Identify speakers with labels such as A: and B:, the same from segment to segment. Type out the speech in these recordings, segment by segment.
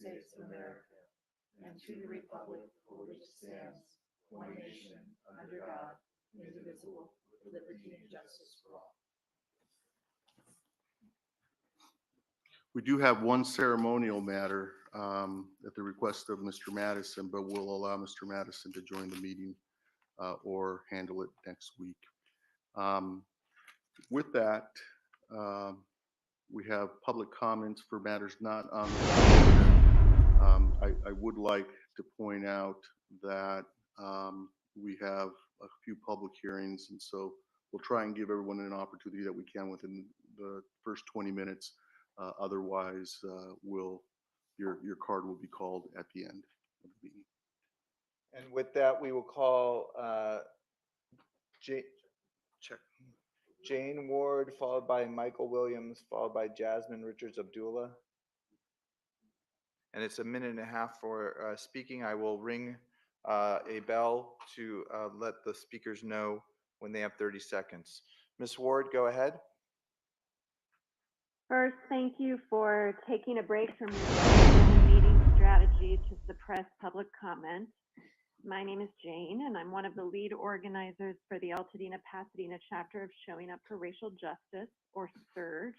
A: States of America and to the republic for which it stands, one nation, under God, indivisible, with liberty and justice for all.
B: We do have one ceremonial matter at the request of Mr. Madison, but we'll allow Mr. Madison to join the meeting or handle it next week. With that, we have public comments for matters not on the agenda. I would like to point out that we have a few public hearings, and so we'll try and give everyone an opportunity that we can within the first 20 minutes. Otherwise, your card will be called at the end of the meeting.
C: And with that, we will call Jane Ward, followed by Michael Williams, followed by Jasmine Richards Abdullah. And it's a minute and a half for speaking. I will ring a bell to let the speakers know when they have 30 seconds. Ms. Ward, go ahead.
D: First, thank you for taking a break from your meeting strategy to suppress public comment. My name is Jane, and I'm one of the lead organizers for the Pasadena chapter of Showing Up for Racial Justice, or SURGE.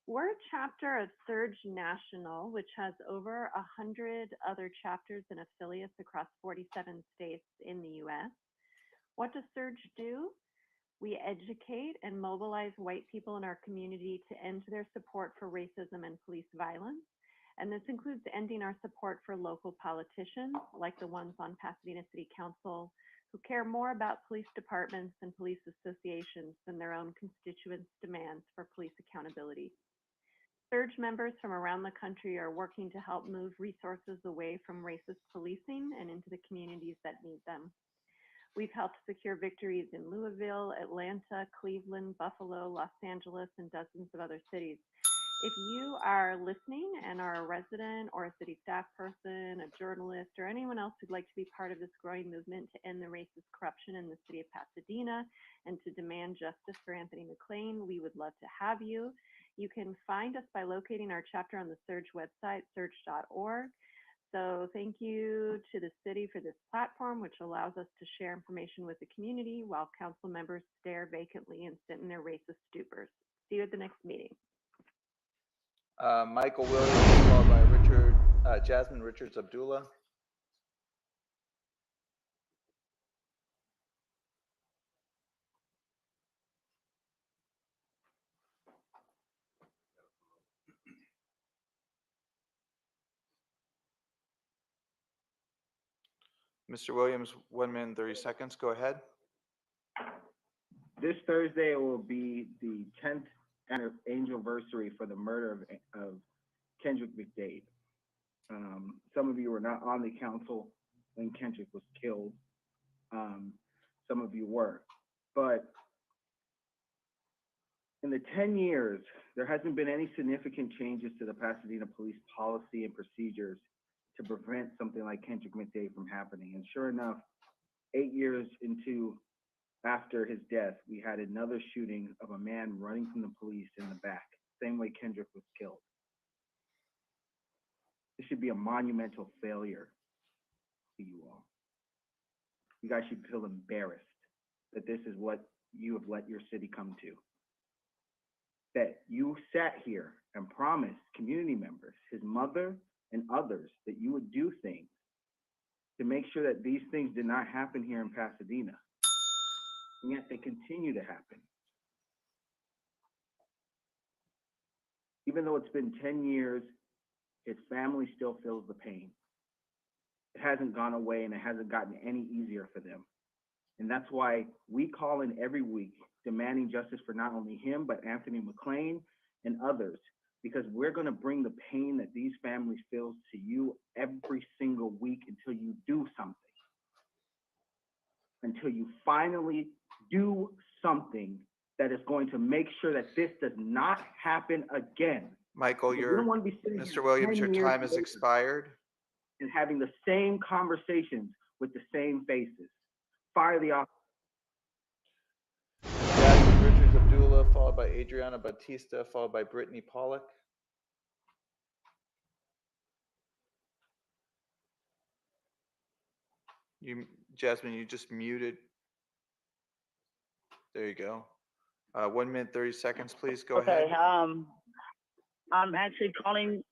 D: We're a chapter of SURGE National, which has over 100 other chapters and affiliates across 47 states in the U.S. What does SURGE do? We educate and mobilize white people in our community to end their support for racism and police violence. And this includes ending our support for local politicians, like the ones on Pasadena City Council, who care more about police departments and police associations than their own constituents' demands for police accountability. SURGE members from around the country are working to help move resources away from racist policing and into the communities that need them. We've helped secure victories in Louisville, Atlanta, Cleveland, Buffalo, Los Angeles, and dozens of other cities. If you are listening and are a resident or a city staff person, a journalist, or anyone else who'd like to be part of this growing movement to end the racist corruption in the city of Pasadena and to demand justice for Anthony McLean, we would love to have you. You can find us by locating our chapter on the SURGE website, surge.org. So thank you to the city for this platform, which allows us to share information with the community while council members stare vacantly and sit in their racist stupors. See you at the next meeting.
C: Michael Williams, followed by Jasmine Richards Abdullah. Mr. Williams, 1 minute and 30 seconds. Go ahead.
E: This Thursday will be the 10th anniversary for the murder of Kendrick McDade. Some of you were not on the council when Kendrick was killed. Some of you were. But in the 10 years, there hasn't been any significant changes to the Pasadena police policy and procedures to prevent something like Kendrick McDade from happening. And sure enough, 8 years after his death, we had another shooting of a man running from the police in the back, same way Kendrick was killed. This should be a monumental failure to you all. You guys should feel embarrassed that this is what you have let your city come to. That you sat here and promised community members, his mother and others, that you would do things to make sure that these things did not happen here in Pasadena. And yet they continue to happen. Even though it's been 10 years, his family still feels the pain. It hasn't gone away and it hasn't gotten any easier for them. And that's why we call in every week demanding justice for not only him, but Anthony McLean and others, because we're going to bring the pain that these families feel to you every single week until you do something. Until you finally do something that is going to make sure that this does not happen again.
C: Michael, Mr. Williams, your time has expired.
E: And having the same conversations with the same faces. Fire the officer.
C: Jasmine Richards Abdullah, followed by Adriana Batista, followed by Brittany Pollock. Jasmine, you just muted. There you go. 1 minute, 30 seconds, please. Go ahead.
F: Okay, I'm actually calling,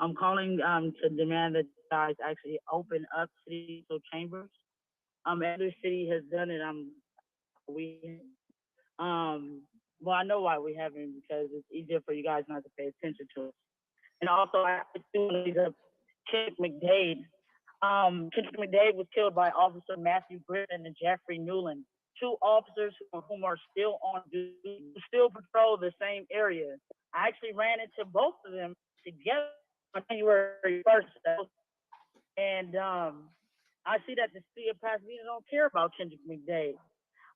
F: to demand that you guys actually open up city council chambers. Every city has done it, well, I know why we haven't, because it's easier for you guys not to pay attention to it. And also, I have to do Kendrick McDade. Kendrick McDade was killed by Officer Matthew Griffin and Jeffrey Newland, two officers whom are still on duty, who still patrol the same area. I actually ran into both of them together on January 1st. And I see that the city of Pasadena don't care about Kendrick McDade.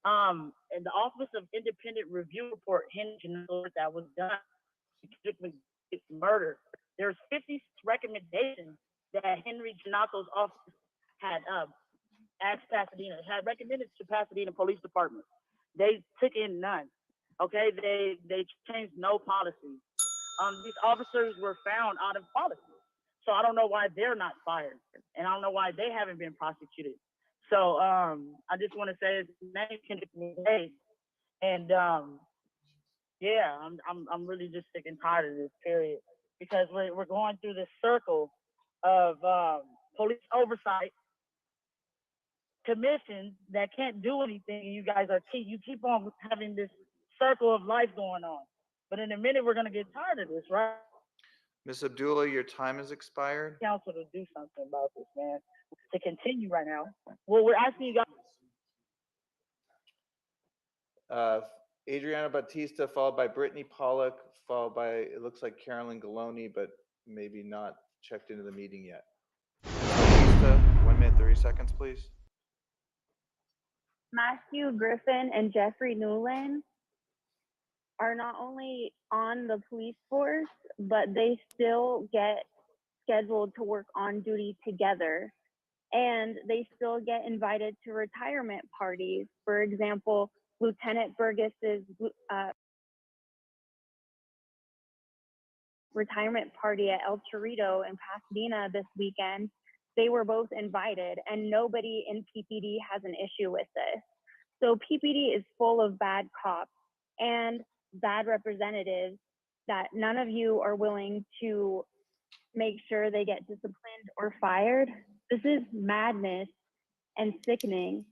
F: And the Office of Independent Review report hinged that was done to Kendrick McDade's murder. There's 56 recommendations that Henry Janaco's office had had recommended to Pasadena Police Department. They took in none. Okay, they changed no policy. These officers were found out of policy. So I don't know why they're not fired, and I don't know why they haven't been prosecuted. So I just want to say his name Kendrick McDade, and yeah, I'm really just sick and tired of this period, because we're going through this circle of police oversight commissions that can't do anything. And you guys you keep on having this circle of life going on, but in a minute we're gonna get tired of this, right?
C: Ms. Abdullah, your time has expired.
F: Council to do something about this, man. To continue right now. Well, we're asking you guys.
C: Adriana Batista, followed by Brittany Pollock, followed by, it looks like Carolyn Galoni, but maybe not checked into the meeting yet. Batista, 1 minute, 30 seconds, please.
D: Matthew Griffin and Jeffrey Newland are not only on the police force, but they still get scheduled to work on duty together. And they still get invited to retirement parties. For example, Lieutenant Burgess's retirement party at El Chorrito in Pasadena this weekend, they were both invited, and nobody in PPD has an issue with this. So PPD is full of bad cops and bad representatives that none of you are willing to make sure they get disciplined or fired. This is madness and sickening.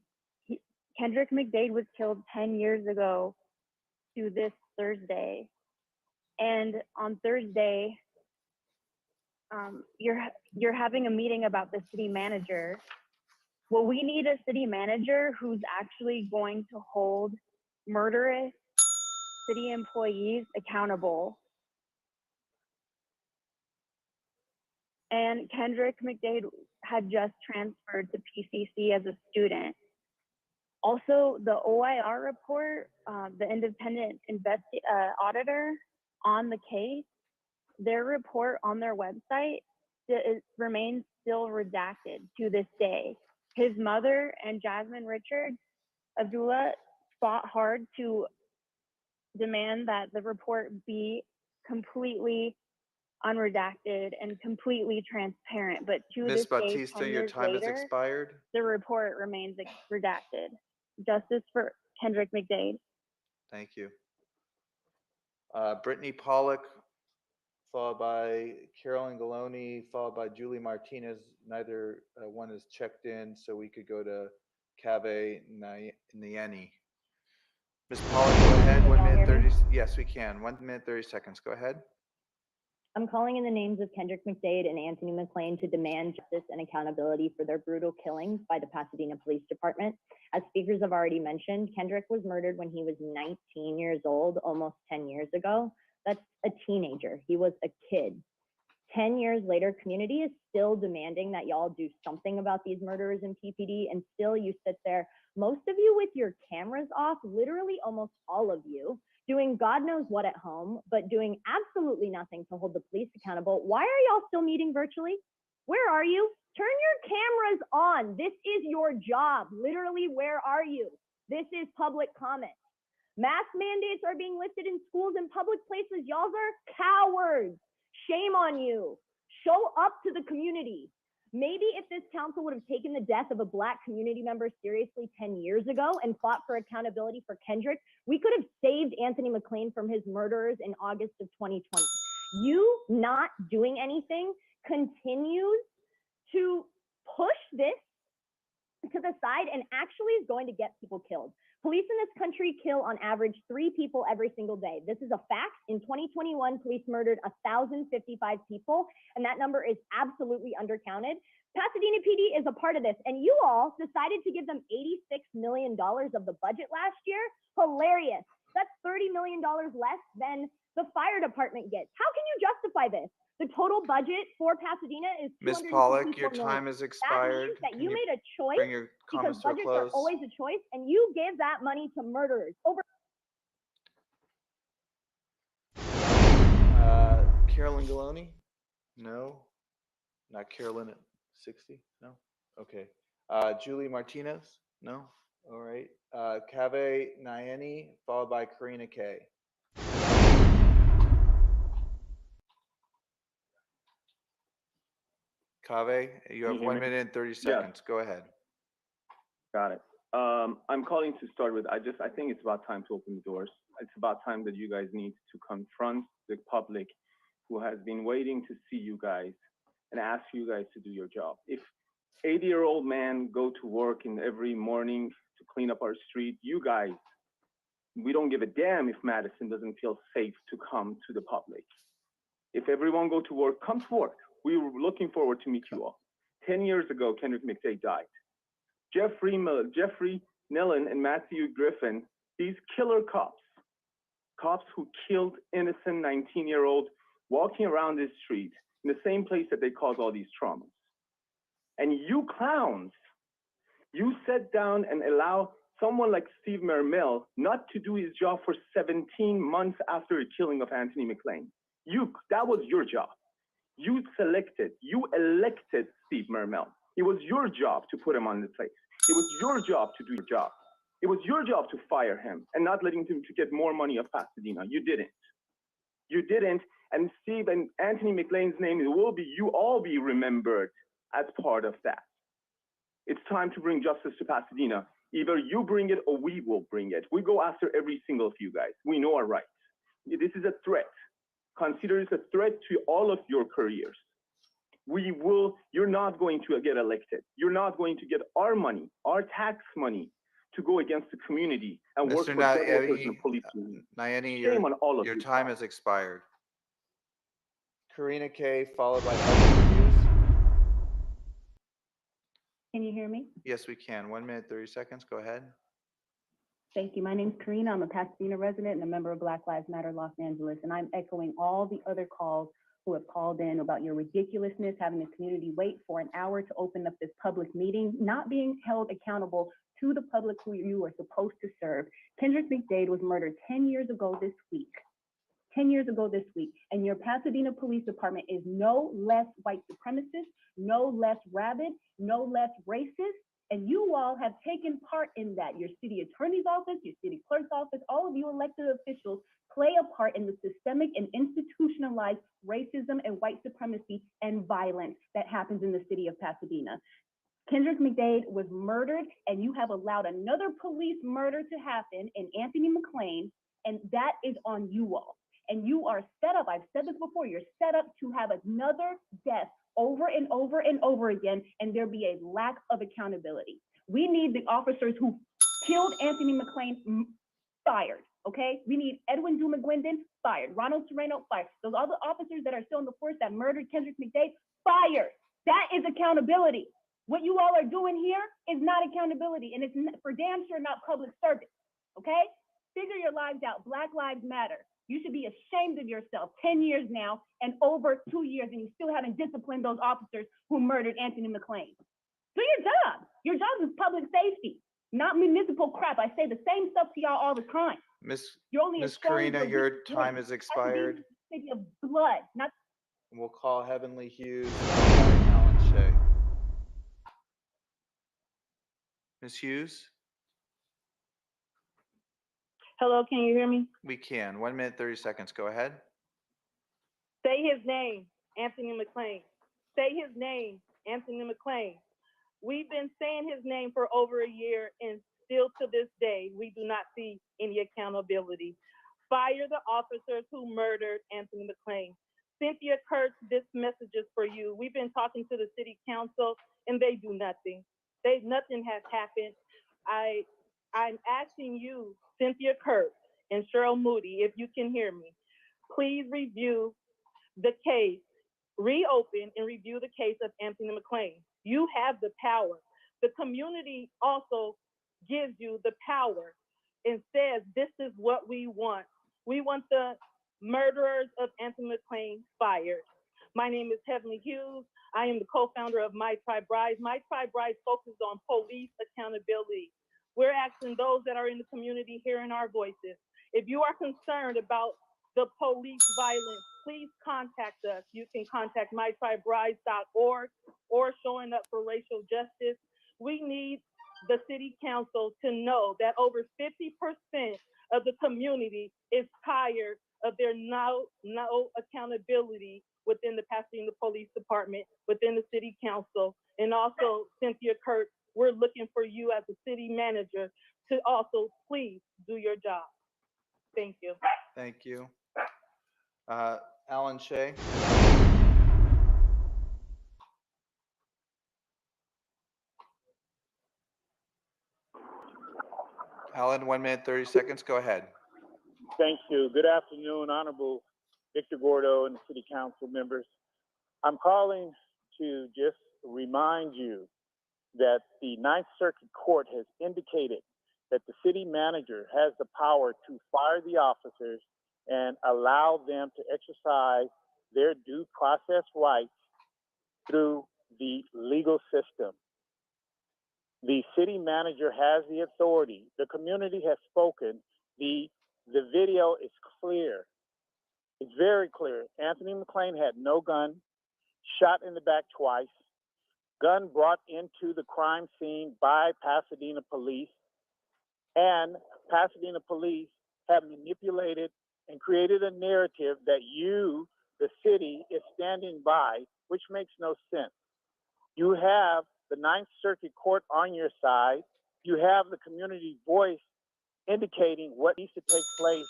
D: Kendrick McDade was killed 10 years ago to this Thursday. And on Thursday, you're having a meeting about the city manager. Well, we need a city manager who's actually going to hold murderous city employees accountable. And Kendrick McDade had just transferred to PCC as a student. Also, the OIR report, the independent auditor on the case, their report on their website remains still redacted to this day. His mother and Jasmine Richards Abdullah fought hard to demand that the report be completely unredacted and completely transparent, but to
C: Ms.
D: this day,
C: Batista,
D: 10
C: your
D: years
C: time has
D: later,
C: expired.
D: the report remains redacted. Justice for Kendrick McDade.
C: Thank you. Brittany Pollock, followed by Carolyn Galoni, followed by Julie Martinez. Neither one is checked in, so we could go to Cave Niani. Ms. Pollock, go ahead.
G: Can
C: 1
G: y'all
C: minute
G: hear me?
C: 30. Yes, we can. 1 minute 30 seconds. Go ahead.
G: I'm calling in the names of Kendrick McDade and Anthony McLean to demand justice and accountability for their brutal killings by the Pasadena Police Department. As speakers have already mentioned, Kendrick was murdered when he was 19 years old, almost 10 years ago. That's a teenager. He was a kid. 10 years later, community is still demanding that y'all do something about these murderers in PPD, and still you sit there, most of you with your cameras off, literally almost all of you, doing God knows what at home, but doing absolutely nothing to hold the police accountable. Why are y'all still meeting virtually? Where are you? Turn your cameras on. This is your job. Literally, where are you? This is public comment. Mask mandates are being lifted in schools and public places. Y'all are cowards. Shame on you. Show up to the community. Maybe if this council would have taken the death of a Black community member seriously 10 years ago and fought for accountability for Kendrick, we could have saved Anthony McLean from his murderers in August of 2020. You not doing anything continues to push this to the side and actually is going to get people killed. Police in this country kill on average 3 people every single day. This is a fact. In 2021, police murdered 1,055 people, and that number is absolutely undercounted. Pasadena PD is a part of this, and you all decided to give them $86 million of the budget last year. Hilarious. That's $30 million less than the fire department gets. How can you justify this? The total budget for Pasadena is
C: Ms.
G: $264
C: Pollock, your
G: million.
C: time is
G: That
C: expired.
G: means that
C: Can
G: you made a choice
C: bring your
G: because
C: comments to a
G: budgets are
C: close?
G: always a choice, and you gave that money to murderers.
C: Carolyn Galoni? No. Not Carolyn at 60? No. Okay. Julie Martinez? No. All right. Kaveh Nayeni, followed by Karina K. Kaveh, you have
H: Can you hear
C: 1
H: me?
C: minute and 30
H: Yes.
C: seconds. Go ahead.
H: Got it. I'm calling to start with, I think it's about time to open the doors. It's about time that you guys need to confront the public who has been waiting to see you guys and ask you guys to do your job. If 80-year-old man go to work in every morning to clean up our street, you guys, we don't give a damn if Madison doesn't feel safe to come to the public. If everyone go to work, come to work. We were looking forward to meet you all. 10 years ago, Kendrick McDade died. Jeffrey Nellen and Matthew Griffin, these killer cops who killed innocent 19-year-old walking around this street in the same place that they caused all these traumas. And you clowns, you sit down and allow someone like Steve Mermel not to do his job for 17 months after the killing of Anthony McLean. That was your job. You elected Steve Mermel. It was your job to put him on the place. It was your job to do your job. It was your job to fire him and not letting him to get more money of Pasadena. You didn't. You didn't. And Steve and Anthony McLean's name you all be remembered as part of that. It's time to bring justice to Pasadena. Either you bring it or we will bring it. We go after every single of you guys. We know our rights. This is a threat. Consider it a threat to all of your careers. You're not going to get elected. You're not going to get our money, our tax money, to go against the community and work for drug workers and police.
C: Nayeni,
H: Shame on all of
C: your
H: you.
C: time has expired. Karina K, followed by Heather Hughes.
I: Can you hear me?
C: Yes, we can. 1 minute, 30 seconds. Go ahead.
I: Thank you. My name's Karina. I'm a Pasadena resident and a member of Black Lives Matter Los Angeles, and I'm echoing all the other calls who have called in about your ridiculousness, having the community wait for an hour to open up this public meeting, not being held accountable to the public who you are supposed to serve. Kendrick McDade was murdered 10 years ago this week. 10 years ago this week, and your Pasadena Police Department is no less white supremacist, no less rabid, no less racist, and you all have taken part in that. Your city attorney's office, your city clerk's office, all of you elected officials play a part in the systemic and institutionalized racism and white supremacy and violence that happens in the city of Pasadena. Kendrick McDade was murdered, and you have allowed another police murder to happen in Anthony McLean, and that is on you all. And you are set up, I've said this before, you're set up to have another death over and over and over again, and there be a lack of accountability. We need the officers who killed Anthony McLean fired, okay? We need Edwin Dumagwindon fired, Ronald Sereno fired. Those other officers that are still in the force that murdered Kendrick McDade fired. That is accountability. What you all are doing here is not accountability, and it's for damn sure not public service, okay? Figure your lives out. Black Lives Matter. You should be ashamed of yourself. 10 years now and over 2 years, and you still haven't disciplined those officers who murdered Anthony McLean. Do your job. Your job is public safety, not municipal crap. I say the same stuff to y'all all the time.
C: Miss
I: Miss
C: Karina, your time has expired.
I: City of blood, not.
C: We'll call Heavenly Hughes, followed by Alan Shea. Ms. Hughes?
F: Hello, can you hear me?
C: We can. 1 minute, 30 seconds. Go ahead.
F: Say his name, Anthony McLean. Say his name, Anthony McLean. We've been saying his name for over a year, and still to this day, we do not see any accountability. Fire the officers who murdered Anthony McLean. Cynthia Kurtz, this message is for you. We've been talking to the city council, and they do nothing. Nothing has happened. I'm asking you, Cynthia Kurtz and Cheryl Moody, if you can hear me, please review the case, reopen and review the case of Anthony McLean. You have the power. The community also gives you the power and says, this is what we want. We want the murderers of Anthony McLean fired. My name is Heavenly Hughes. I am the co-founder of My Tribe Rise. My Tribe Rise focuses on police accountability. We're asking those that are in the community hearing our voices. If you are concerned about the police violence, please contact us. You can contact mytriberise.org or Showing Up for Racial Justice. We need the city council to know that over 50% of the community is tired of their no accountability within the Pasadena Police Department, within the city council, and also Cynthia Kurtz. We're looking for you as a city manager to also please do your job. Thank you.
C: Thank you. Alan Shea. Alan, 1 minute, 30 seconds. Go ahead.
J: Thank you. Good afternoon, Honorable Victor Gordo and City Council members. I'm calling to just remind you that the Ninth Circuit Court has indicated that the city manager has the power to fire the officers and allow them to exercise their due process rights through the legal system. The city manager has the authority. The community has spoken. The video is clear. It's very clear. Anthony McLean had no gun, shot in the back twice, gun brought into the crime scene by Pasadena police, and Pasadena police have manipulated and created a narrative that you, the city, is standing by, which makes no sense. You have the Ninth Circuit Court on your side. You have the community voice indicating what needs to take place.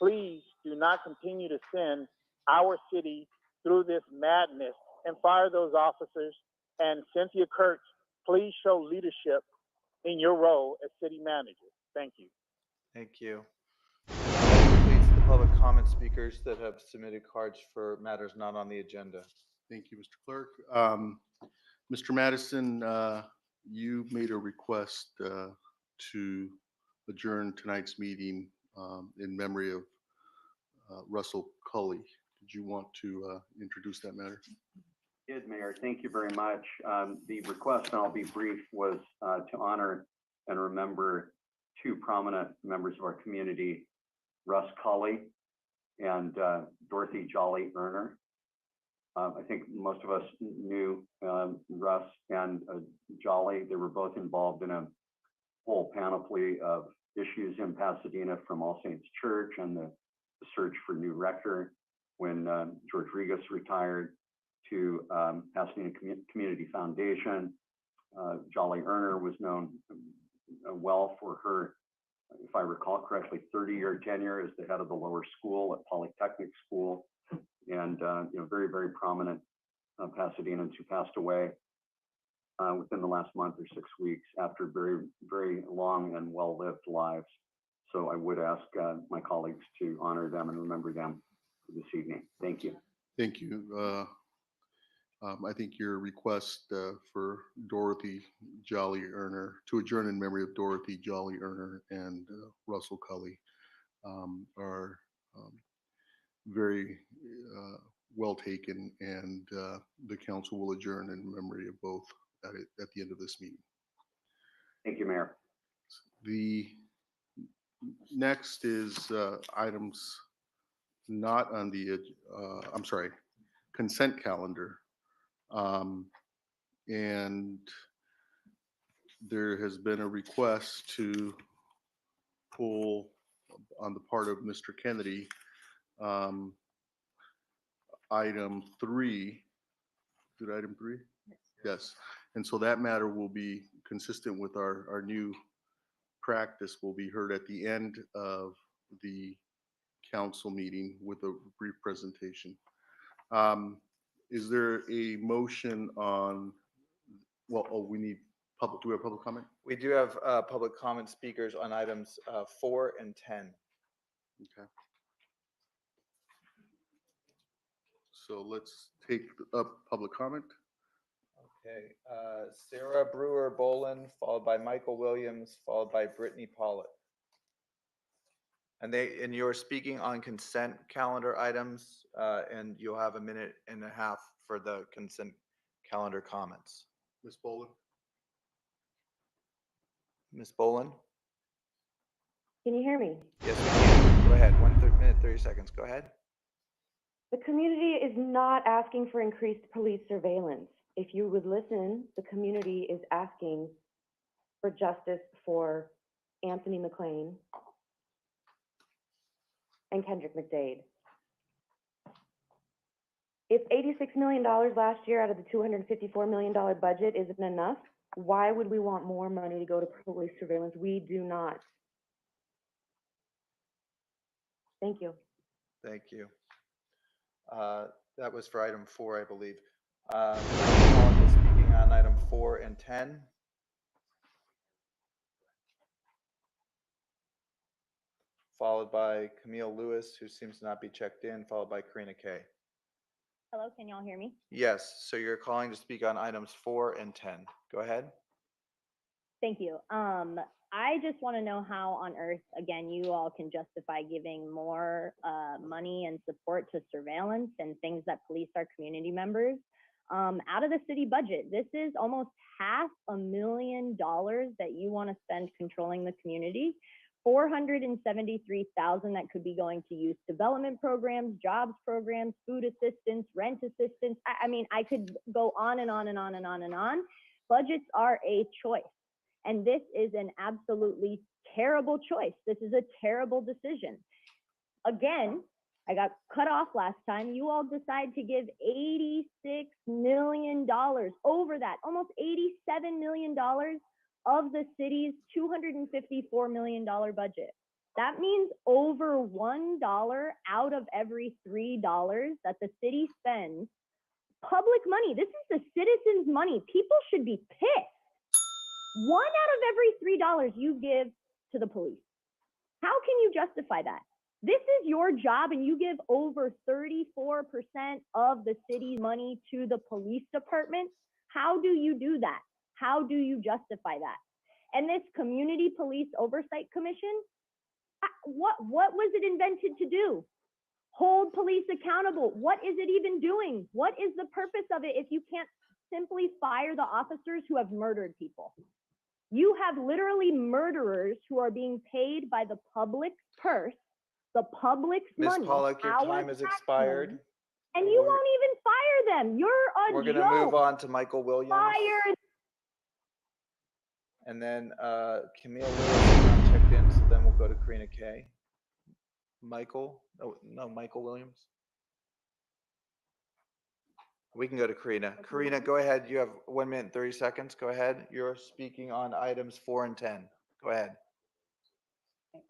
J: Please do not continue to send our city through this madness and fire those officers. And Cynthia Kurtz, please show leadership in your role as city manager. Thank you.
C: Thank you. That completes the public comment speakers that have submitted cards for matters not on the agenda.
B: Thank you, Mr. Clerk. Mr. Madison, you made a request to adjourn tonight's meeting in memory of Russell Cully. Did you want to introduce that matter?
K: Did, Mayor. Thank you very much. The request, and I'll be brief, was to honor and remember two prominent members of our community, Russ Cully and Dorothy Jolly Erner. I think most of us knew Russ and Jolly. They were both involved in a whole panoply of issues in Pasadena, from All Saints Church and the search for new rector when George Regas retired, to Pasadena Community Foundation. Jolly Erner was known well for her, if I recall correctly, 30-year tenure as the head of the lower school at Polytechnic School, and very, very prominent Pasadenans who passed away within the last month or 6 weeks after very, very long and well-lived lives. So I would ask my colleagues to honor them and remember them this evening. Thank you.
B: Thank you. I think your request for Dorothy Jolly Erner, to adjourn in memory of Dorothy Jolly Erner and Russell Cully, are very well taken, and the council will adjourn in memory of both at the end of this meeting.
K: Thank you, Mayor.
B: The next is items not on the, consent calendar. And there has been a request to pull on the part of Mr. Kennedy, item 3, did item 3? Yes. And so that matter will be consistent with our new practice, will be heard at the end of the council meeting with a brief presentation. Is there a motion on, well, oh, we need public, do we have public comment?
C: We do have public comment speakers on items 4 and 10.
B: Okay. So let's take up public comment.
C: Okay, Sarah Brewer Bolin, followed by Michael Williams, followed by Brittany Pollitt. And you're speaking on consent calendar items, and you'll have 1.5 minutes for the consent calendar comments.
B: Ms. Bolin?
C: Ms. Bolin?
L: Can you hear me?
C: Yes, we can. Go ahead. 1 minute, 30 seconds. Go ahead.
L: The community is not asking for increased police surveillance. If you would listen, the community is asking for justice for Anthony McLean and Kendrick McDade. If $86 million last year out of the $254 million budget isn't enough, why would we want more money to go to police surveillance? We do not. Thank you.
C: Thank you. That was for item 4, I believe. Brittany speaking on item 4 and 10. Followed by Camille Lewis, who seems to not be checked in, followed by Karina Kay.
G: Hello, can y'all hear me?
C: Yes, so you're calling to speak on items 4 and 10. Go ahead.
G: Thank you. I just want to know how on earth, again, you all can justify giving more money and support to surveillance and things that police our community members out of the city budget. This is almost $500,000 that you want to spend controlling the community. $473,000 that could be going to youth development programs, jobs programs, food assistance, rent assistance. I mean, I could go on and on and on and on and on. Budgets are a choice. And this is an absolutely terrible choice. This is a terrible decision. Again, I got cut off last time. You all decide to give $86 million, over that, almost $87 million of the city's $254 million budget. That means over $1 out of every $3 that the city spends. Public money, this is the citizens' money. People should be pissed. 1 out of every $3 you give to the police. How can you justify that? This is your job and you give over 34% of the city's money to the police department. How do you do that? How do you justify that? And this Community Police Oversight Commission, what was it invented to do? Hold police accountable. What is it even doing? What is the purpose of it if you can't simply fire the officers who have murdered people? You have literally murderers who are being paid by the public's purse, the public's money.
C: Ms. Pollock, your time has expired.
G: And you won't even fire them. You're a
C: We're
G: joke.
C: going to move on to Michael Williams.
G: Fire.
C: And then Camille Lewis is not checked in, so then we'll go to Karina Kay. Michael? Oh, no, Michael Williams. We can go to Karina. Karina, go ahead. You have 1 minute, 30 seconds. Go ahead. You're speaking on items 4 and 10. Go ahead.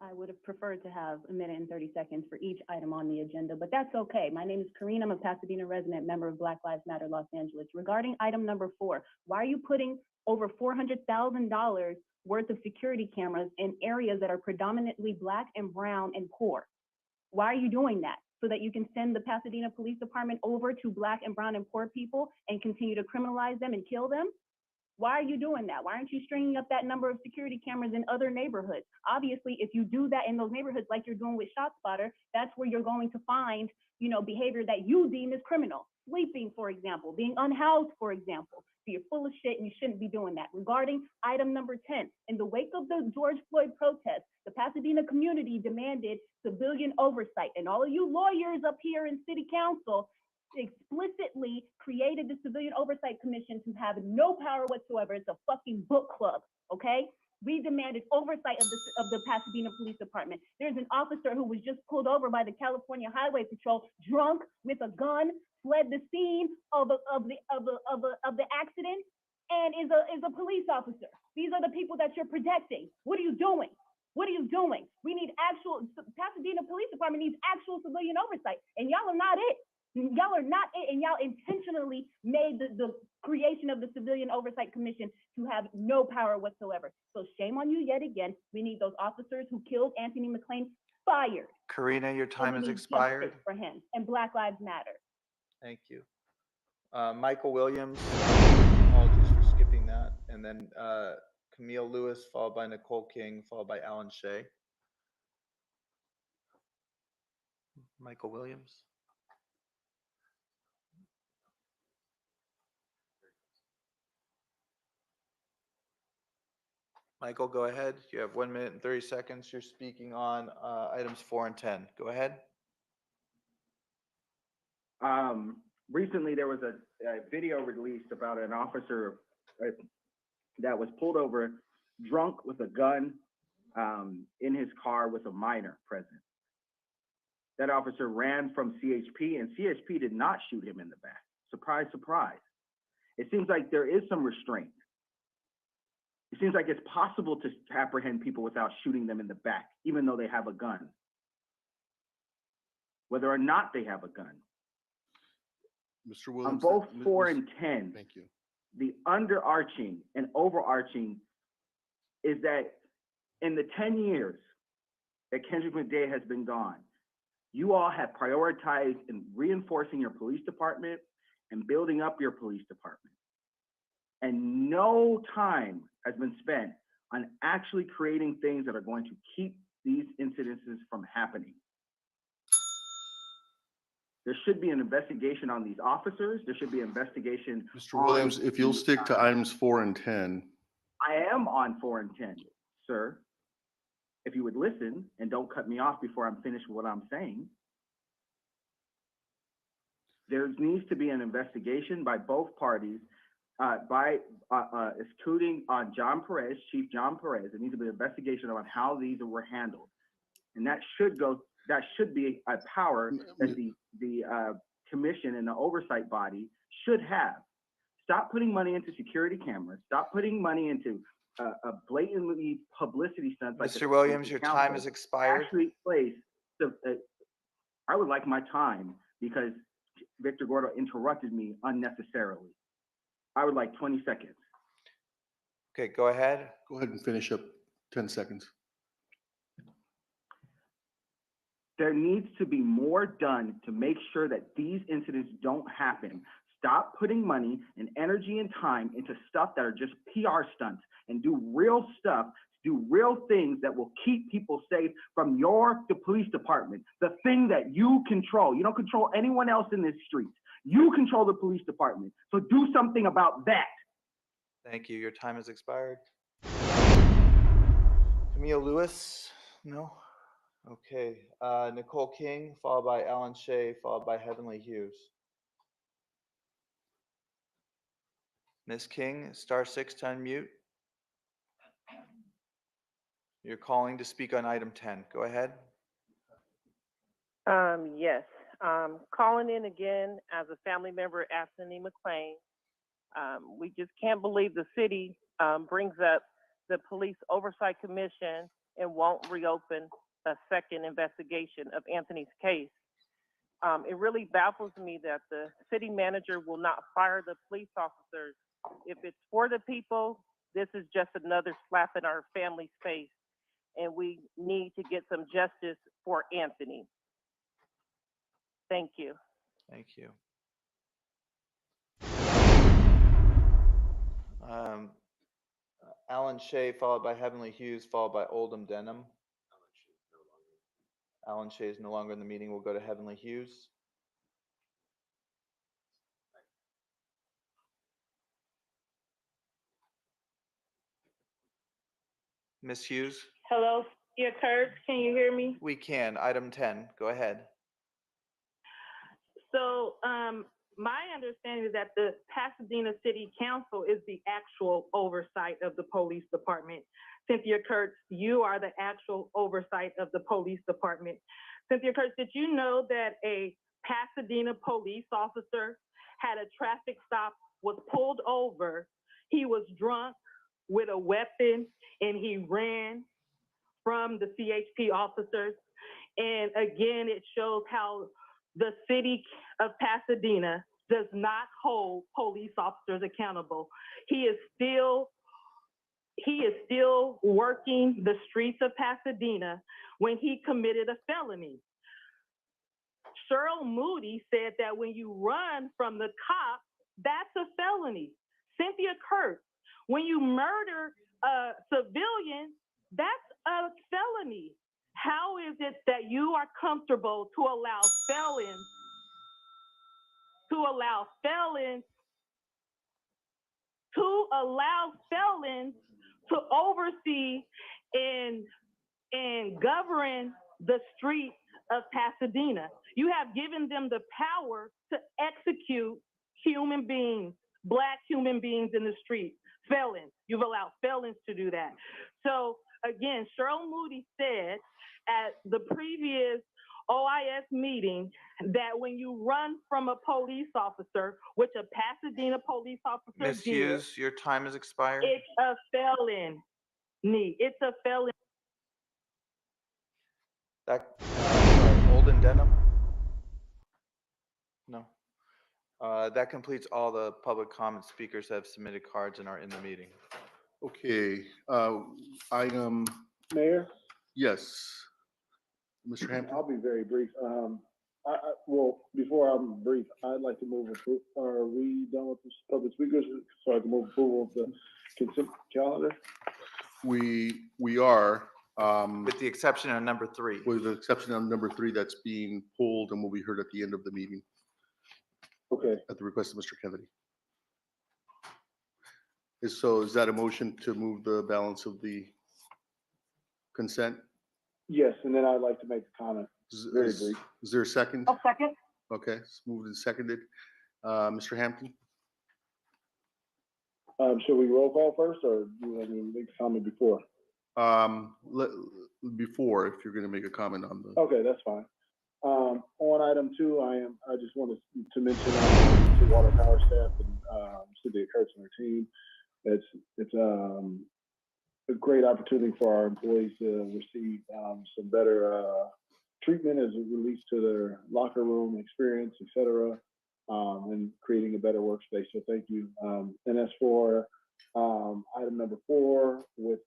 I: I would have preferred to have 1 minute and 30 seconds for each item on the agenda, but that's okay. My name is Karina. I'm a Pasadena resident, member of Black Lives Matter Los Angeles. Regarding item number 4, why are you putting over $400,000 worth of security cameras in areas that are predominantly Black and brown and poor? Why are you doing that? So that you can send the Pasadena Police Department over to Black and brown and poor people and continue to criminalize them and kill them? Why are you doing that? Why aren't you stringing up that number of security cameras in other neighborhoods? Obviously, if you do that in those neighborhoods like you're doing with ShotSpotter, that's where you're going to find, behavior that you deem as criminal. Sleeping, for example, being unhoused, for example. So you're full of shit and you shouldn't be doing that. Regarding item number 10, in the wake of the George Floyd protests, the Pasadena community demanded civilian oversight. And all of you lawyers up here in city council explicitly created the Civilian Oversight Commission to have no power whatsoever. It's a fucking book club, okay? We demanded oversight of the Pasadena Police Department. There's an officer who was just pulled over by the California Highway Patrol, drunk with a gun, fled the scene of the accident and is a police officer. These are the people that you're protecting. What are you doing? What are you doing? We need Pasadena Police Department needs actual civilian oversight, and y'all are not it. Y'all are not it, and y'all intentionally made the creation of the Civilian Oversight Commission to have no power whatsoever. So shame on you yet again. We need those officers who killed Anthony McLean fired.
C: Karina, your
I: And
C: time
I: we
C: has
I: need
C: expired.
I: justice for him, and Black Lives Matter.
C: Thank you. Michael Williams, apologies for skipping that. And then Camille Lewis, followed by Nicole King, followed by Alan Shea. Michael Williams. Michael, go ahead. You have 1 minute and 30 seconds. You're speaking on items 4 and 10. Go ahead.
E: Recently there was a video released about an officer that was pulled over drunk with a gun in his car with a minor present. That officer ran from CHP, and CHP did not shoot him in the back. Surprise, surprise. It seems like there is some restraint. It seems like it's possible to apprehend people without shooting them in the back, even though they have a gun, whether or not they have a gun.
B: Mr. Williams.
E: On both 4 and 10,
B: Thank you.
E: the underarching and overarching is that in the 10 years that Kendrick McDade has been gone, you all have prioritized in reinforcing your police department and building up your police department. And no time has been spent on actually creating things that are going to keep these incidences from happening. There should be an investigation on these officers. There should be an investigation.
B: Mr. Williams, if you'll stick to items 4 and 10.
E: I am on 4 and 10, sir. If you would listen and don't cut me off before I'm finished with what I'm saying. There needs to be an investigation by both parties, including on John Perez, Chief John Perez. There needs to be an investigation on how these were handled. And that should be a power that the commission and the oversight body should have. Stop putting money into security cameras. Stop putting money into a blatantly publicity stunt. Like
C: Mr. Williams, your time has expired.
E: Actually, I would like my time because Victor Gordo interrupted me unnecessarily. I would like 20 seconds.
C: Okay, go ahead.
B: Go ahead and finish up 10 seconds.
E: There needs to be more done to make sure that these incidents don't happen. Stop putting money and energy and time into stuff that are just PR stunts and do real stuff, do real things that will keep people safe from the police department, the thing that you control. You don't control anyone else in this street. You control the police department. So do something about that.
C: Thank you. Your time has expired. Camille Lewis? No? Okay. Nicole King, followed by Alan Shea, followed by Heavenly Hughes. Ms. King, *6 to unmute. You're calling to speak on item 10. Go ahead.
M: Yes. Calling in again as a family member, Anthony McLean. We just can't believe the city brings up the Police Oversight Commission and won't reopen a second investigation of Anthony's case. It really baffles me that the city manager will not fire the police officers. If it's for the people, this is just another slap in our family's face, and we need to get some justice for Anthony. Thank you.
C: Thank you. Alan Shea, followed by Heavenly Hughes, followed by Oldham Denham. Alan Shea is no longer in the meeting. We'll go to Heavenly Hughes. Ms. Hughes?
F: Hello, Cynthia Kurtz, can you hear me?
C: We can. Item 10. Go ahead.
F: So, my understanding is that the Pasadena City Council is the actual oversight of the police department. Cynthia Kurtz, you are the actual oversight of the police department. Cynthia Kurtz, did you know that a
M: Pasadena police officer had a traffic stop, was pulled over. He was drunk with a weapon and he ran from the CHP officers. And again, it shows how the city of Pasadena does not hold police officers accountable. He is still working the streets of Pasadena when he committed a felony. Cheryl Moody said that when you run from the cop, that's a felony. Cynthia Kurtz, when you murder a civilian, that's a felony. How is it that you are comfortable to allow felons to oversee and govern the streets of Pasadena? You have given them the power to execute human beings, Black human beings in the street, felons. You've allowed felons to do that. So again, Cheryl Moody said at the previous OIS meeting that when you run from a police officer, which a Pasadena police officer
C: Ms.
M: did,
C: Hughes, your time has expired.
M: it's a felony. It's a felony.
C: Sorry, Olden Denham? No. That completes all the public comment. Speakers have submitted cards and are in the meeting.
B: Okay, item,
N: Mayor,
B: yes. Mr. Hampton?
N: I'll be very brief. Well, before I'm brief, I'd like to move, are we done with the public speakers? So I can move approval of the consent calendar?
B: We are.
C: With the exception of number 3.
B: With the exception of number 3 that's being pulled and will be heard at the end of the meeting.
N: Okay.
B: At the request of Mr. Kennedy. Is that a motion to move the balance of the consent?
N: Yes, and then I'd like to make a comment. Very brief.
B: Is there a second?
M: Oh, second.
B: Okay, it's moved and seconded. Mr. Hampton?
N: Should we roll call first, or do you want me to make a comment before?
B: Before, if you're going to make a comment on the.
N: Okay, that's fine. On item 2, I just wanted to mention to water power staff and Cynthia Kurtz and her team. It's a great opportunity for our employees to receive some better treatment as it relates to their locker room experience, et cetera, and creating a better workspace. So thank you. And as for item number 4, with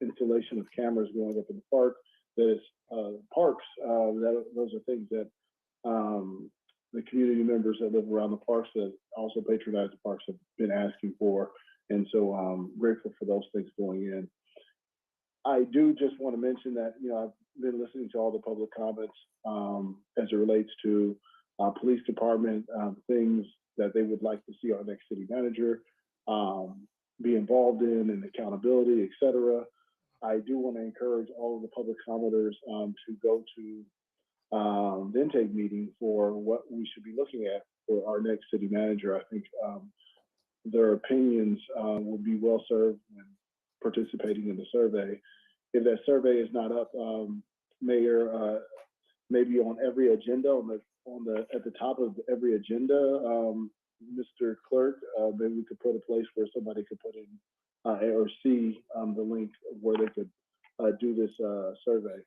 N: installation of cameras going up in the park, that is parks. Those are things that the community members that live around the parks that also patronize the parks have been asking for. And so I'm grateful for those things going in. I do just want to mention that, I've been listening to all the public comments as it relates to police department, things that they would like to see our next city manager be involved in, and accountability, et cetera. I do want to encourage all of the public commenters to go to the intake meeting for what we should be looking at for our next city manager. I think their opinions will be well served when participating in the survey. If that survey is not up, Mayor, maybe on every agenda, at the top of every agenda, Mr. Clerk, maybe we could put a place where somebody could put in or see the link where they could do this survey,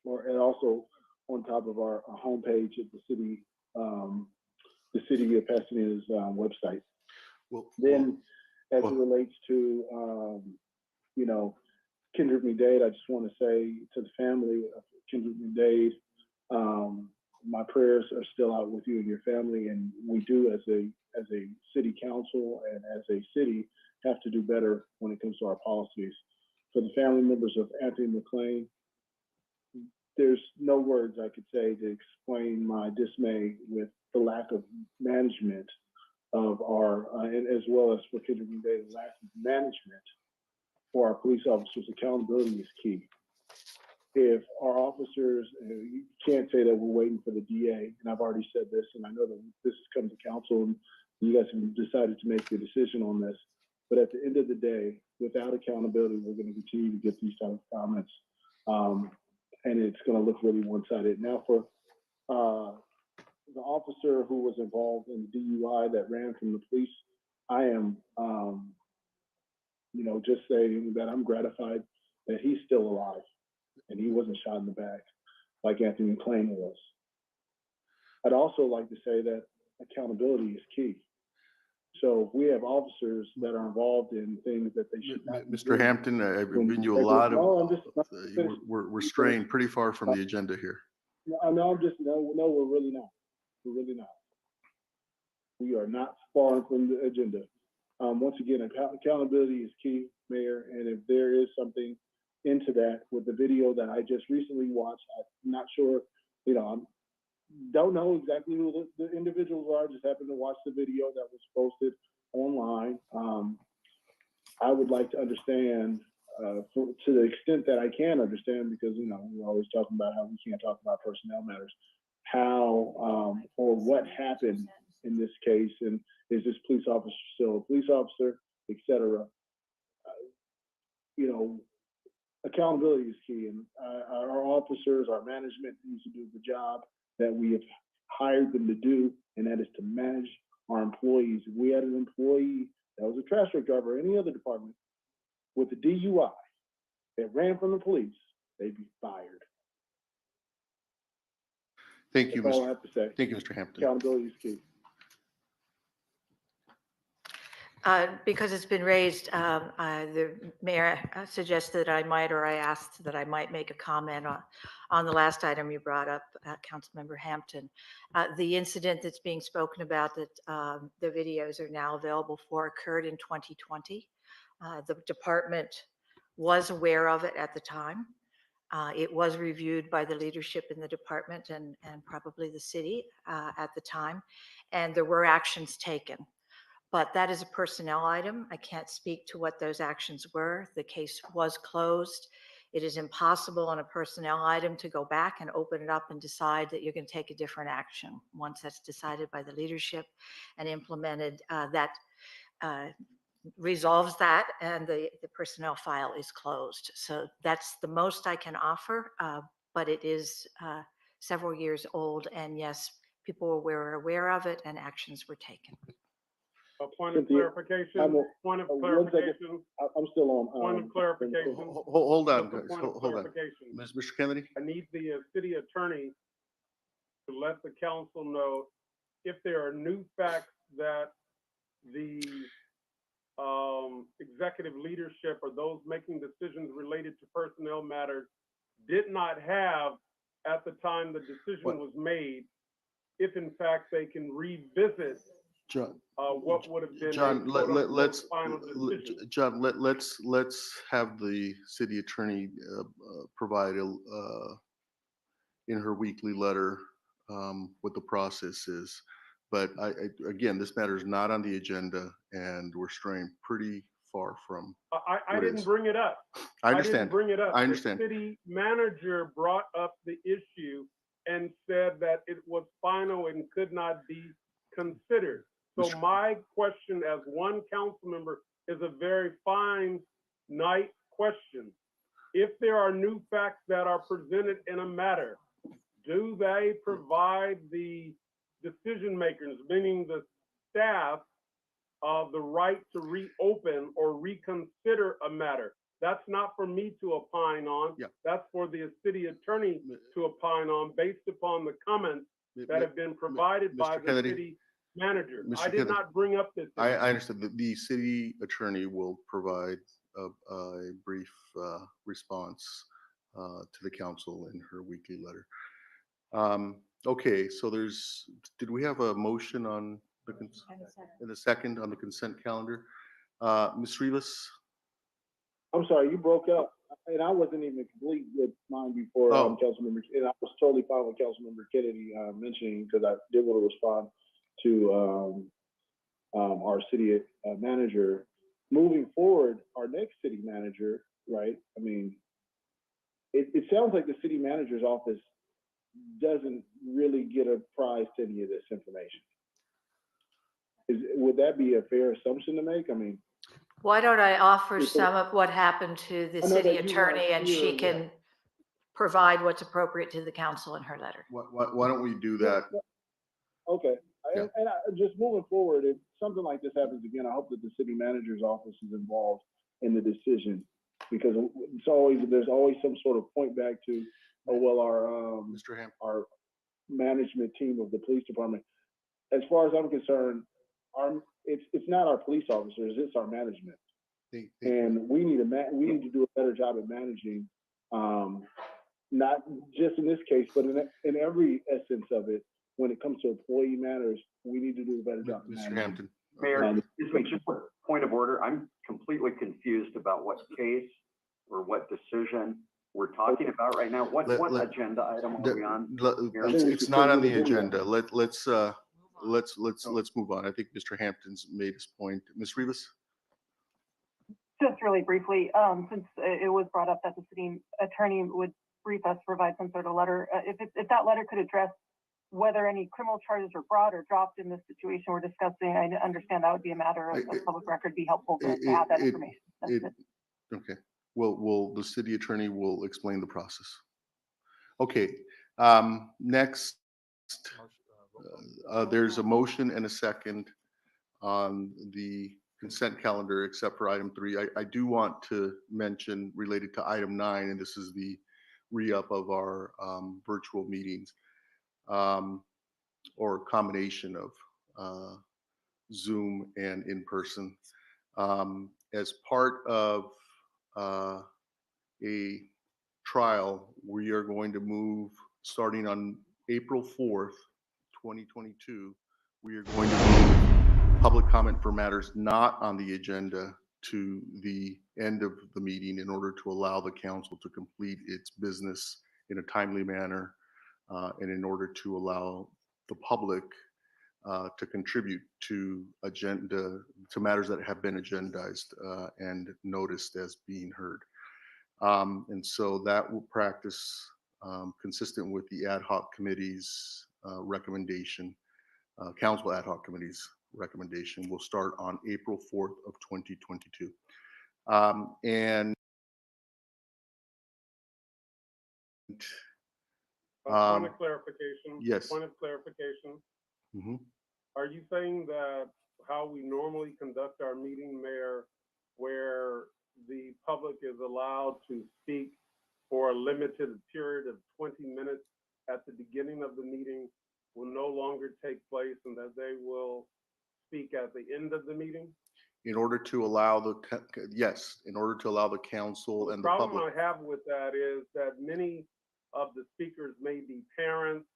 N: and also on top of our homepage at the city of Pasadena's website. Then, as it relates to Kendrick McDade, I just want to say to the family of Kendrick McDade, my prayers are still out with you and your family, and we do as a city council and as a city have to do better when it comes to our policies. For the family members of Anthony McClain, there's no words I could say to explain my dismay with the lack of management of our, and as well as for Kendrick McDade, the lack of management for our police officers. Accountability is key. If our officers, you can't say that we're waiting for the DA, and I've already said this, and I know that this has come to council and you guys have decided to make a decision on this, but at the end of the day, without accountability, we're going to continue to get these type of comments, and it's going to look really one-sided. Now for the officer who was involved in the DUI that ran from the police, I am, you know, just saying that I'm gratified that he's still alive and he wasn't shot in the back like Anthony McClain was. I'd also like to say that accountability is key. So if we have officers that are involved in things that they should not.
B: Mr. Hampton, I've given you a lot of, we're straying pretty far from the agenda here.
N: No, we're really not. We're really not. We are not far from the agenda. Once again, accountability is key, Mayor, and if there is something into that with the video that I just recently watched, I'm not sure, you know, I don't know exactly who the individuals are, just happened to watch the video that was posted online. I would like to understand, to the extent that I can understand, because, you know, we're always talking about how we can't talk about personnel matters, how or what happened in this case, and is this police officer still a police officer, et cetera. You know, accountability is key, and our officers, our management needs to do the job that we have hired them to do, and that is to manage our employees. If we had an employee that was a trash truck driver or any other department with a DUI that ran from the police, they'd be fired.
B: Thank you,
N: That's all I have to say.
B: Thank you, Mr. Hampton.
N: Accountability is key.
A: Because it's been raised, the mayor suggested I might, or I asked that I might make a comment on the last item you brought up, Councilmember Hampton. The incident that's being spoken about that the videos are now available for occurred in 2020. The department was aware of it at the time. It was reviewed by the leadership in the department and probably the city at the time, and there were actions taken. But that is a personnel item. I can't speak to what those actions were. The case was closed. It is impossible on a personnel item to go back and open it up and decide that you're going to take a different action. Once that's decided by the leadership and implemented, that resolves that, and the personnel file is closed. So that's the most I can offer, but it is several years old, and yes, people were aware of it and actions were taken.
O: A point of clarification. Point of clarification.
N: I'm still on.
O: Point of clarification.
B: Hold on, guys.
O: Point of
B: Hold on.
O: clarification.
B: Mr. Kennedy?
O: I need the city attorney to let the council know if there are new facts that the executive leadership or those making decisions related to personnel matters did not have at the time the decision was made, if in fact they can revisit
B: John,
O: what would have been
B: John, let's
O: final decision.
B: John, let's have the city attorney provide in her weekly letter what the process is. But again, this matter is not on the agenda, and we're straying pretty far from.
O: I didn't bring it up.
B: I understand.
O: I didn't bring it up.
B: I understand.
O: The city manager brought up the issue and said that it was final and could not be considered. So my question as one council member is a very finite question. If there are new facts that are presented in a matter, do they provide the decision makers, meaning the staff, the right to reopen or reconsider a matter? That's not for me to opine on. Yeah. That's for the city attorney to opine on based upon the comments that have been provided by the city manager. I did not bring up this.
B: I understand that the city attorney will provide a brief response to the council in her weekly letter. Okay, so did we have a motion on the second on the consent calendar? Ms. Rivas?
N: I'm sorry, you broke up, and I wasn't even complete with mine before Councilmember, and I was totally fine with Councilmember Kennedy mentioning, because I did want to respond to our city manager. Moving forward, our next city manager, right? I mean, it sounds like the city manager's office doesn't really get a prize to any of this information. Would that be a fair assumption to make? I mean,
A: why don't I offer some of what happened to the city attorney, and she can provide what's appropriate to the council in her letter.
B: Why don't we do that?
N: Okay.
B: Yeah.
N: And just moving forward, if something like this happens again, I hope that the city manager's office is involved in the decision, because there's always some sort of point back to, oh, well,
B: Mr. Ham.
N: our management team of the police department. As far as I'm concerned, it's not our police officers, it's our management. And we need to do a better job at managing, not just in this case, but in every essence of it. When it comes to employee matters, we need to do a better job.
B: Mr. Hampton.
K: Mayor, excuse me, just a point of order. I'm completely confused about what case or what decision we're talking about right now. What agenda item are we on?
B: It's not on the agenda. Let's move on. I think Mr. Hampton's made his point. Ms. Rivas?
P: Just really briefly, since it was brought up that the city attorney would brief us, provide some sort of letter, if that letter could address whether any criminal charges are brought or dropped in this situation we're discussing, I understand that would be a matter of public record, be helpful to have that information.
B: Okay. Well, the city attorney will explain the process. Okay. Next, there's a motion and a second on the consent calendar, except for item 3. I do want to mention, related to item 9, and this is the re-up of our virtual meetings, or combination of Zoom and in person. As part of a trial, we are going to move, starting on April 4th, 2022, we are going to move public comment for matters not on the agenda to the end of the meeting in order to allow the council to complete its business in a timely manner, and in order to allow the public to contribute to matters that have been agendized and noticed as being heard. And so that will practice consistent with the ad hoc committee's recommendation, council ad hoc committee's recommendation, will start on April 4th of 2022. And
O: point of clarification.
B: Yes.
O: Point of clarification.
B: Mm-hmm.
O: Are you saying that how we normally conduct our meeting, Mayor, where the public is allowed to speak for a limited period of 20 minutes at the beginning of the meeting, will no longer take place, and that they will speak at the end of the meeting?
B: In order to allow yes, in order to allow the council and the public.
O: The problem I have with that is that many of the speakers may be parents,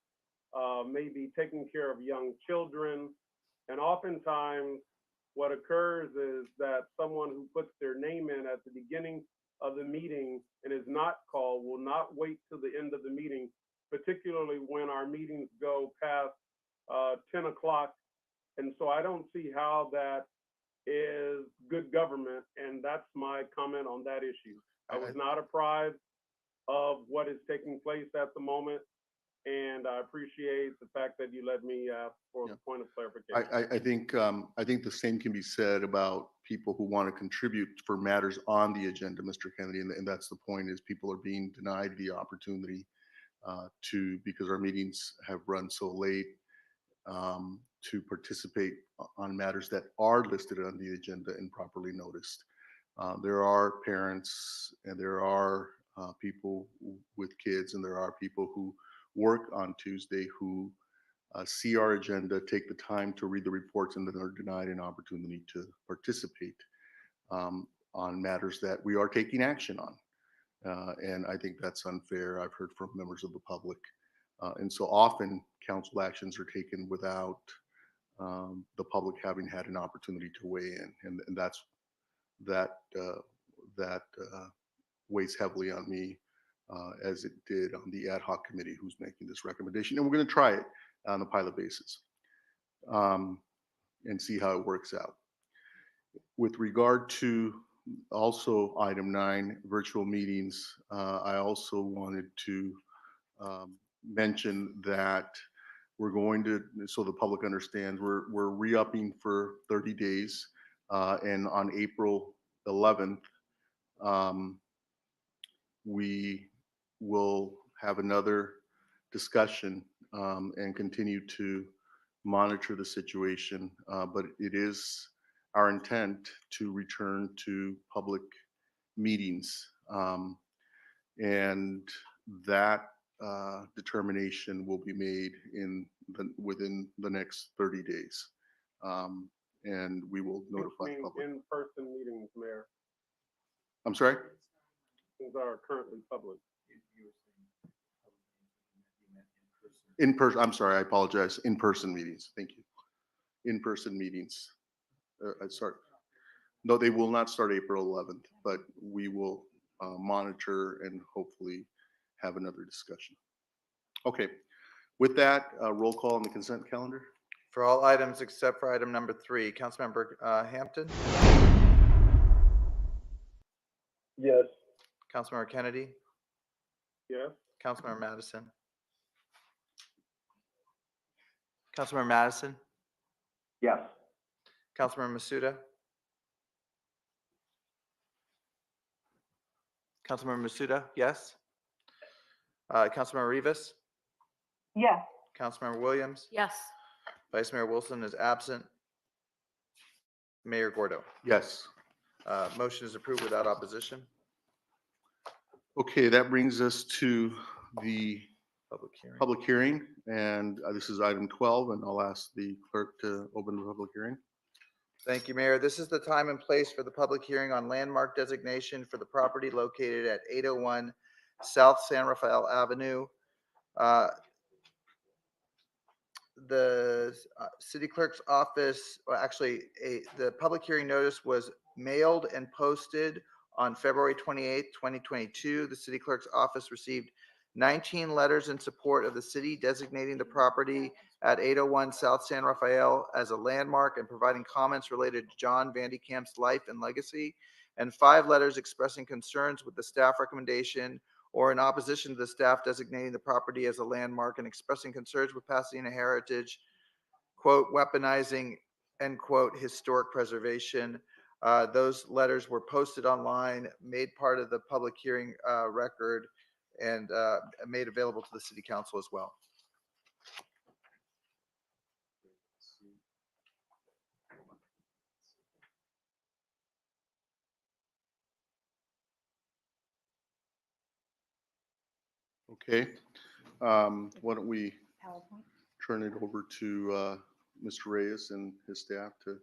O: may be taking care of young children, and oftentimes what occurs is that someone who puts their name in at the beginning of the meeting and is not called will not wait till the end of the meeting, particularly when our meetings go past 10 o'clock. And so I don't see how that is good government, and that's my comment on that issue. I was not apprised of what is taking place at the moment, and I appreciate the fact that you let me ask for the point of clarification.
B: I think the same can be said about people who want to contribute for matters on the agenda, Mr. Kennedy, and that's the point, is people are being denied the opportunity because our meetings have run so late, to participate on matters that are listed on the agenda and properly noticed. There are parents, and there are people with kids, and there are people who work on Tuesday who see our agenda, take the time to read the reports, and then are denied an opportunity to participate on matters that we are taking action on. And I think that's unfair. I've heard from members of the public. And so often council actions are taken without the public having had an opportunity to weigh in. And that weighs heavily on me, as it did on the ad hoc committee who's making this recommendation. And we're going to try it on a pilot basis, and see how it works out. With regard to also item 9, virtual meetings, I also wanted to mention that we're going to, so the public understands, we're re-upping for 30 days, and on April 11th, we will have another discussion and continue to monitor the situation, but it is our intent to return to public meetings. And that determination will be made within the next 30 days. And we will notify the public.
O: In-person meetings, Mayor,
B: I'm sorry?
O: things are currently public.
B: In person, I'm sorry, I apologize. In-person meetings, thank you. In-person meetings. Sorry. No, they will not start April 11th, but we will monitor and hopefully have another discussion. Okay, with that, roll call on the consent calendar.
C: For all items except for item number 3, Councilmember Hampton,
O: Yes.
C: Councilmember Kennedy,
O: Yes.
C: Councilmember Madison. Councilmember Madison,
K: Yes.
C: Councilmember Masuda, Councilmember Masuda, yes. Councilmember Rivas,
P: Yes.
C: Councilmember Williams,
A: Yes.
C: Vice Mayor Wilson is absent. Mayor Gordo.
B: Yes.
C: Motion is approved without opposition.
B: Okay, that brings us to the
C: Public hearing.
B: public hearing, and this is item 12, and I'll ask the clerk to open the public hearing.
C: Thank you, Mayor. This is the time and place for the public hearing on landmark designation for the property located at 801 South San Rafael Avenue. The city clerk's office, well, actually, the public hearing notice was mailed and posted on February 28th, 2022. The city clerk's office received 19 letters in support of the city designating the property at 801 South San Rafael as a landmark and providing comments related to John Vandecamp's life and legacy, and 5 letters expressing concerns with the staff recommendation or in opposition to the staff designating the property as a landmark and expressing concerns with Pasadena heritage, quote, weaponizing, end quote, historic preservation. Those letters were posted online, made part of the public hearing record, and made available to the city council as well.
B: Okay, why don't we turn it over to Mr. Reyes and his staff to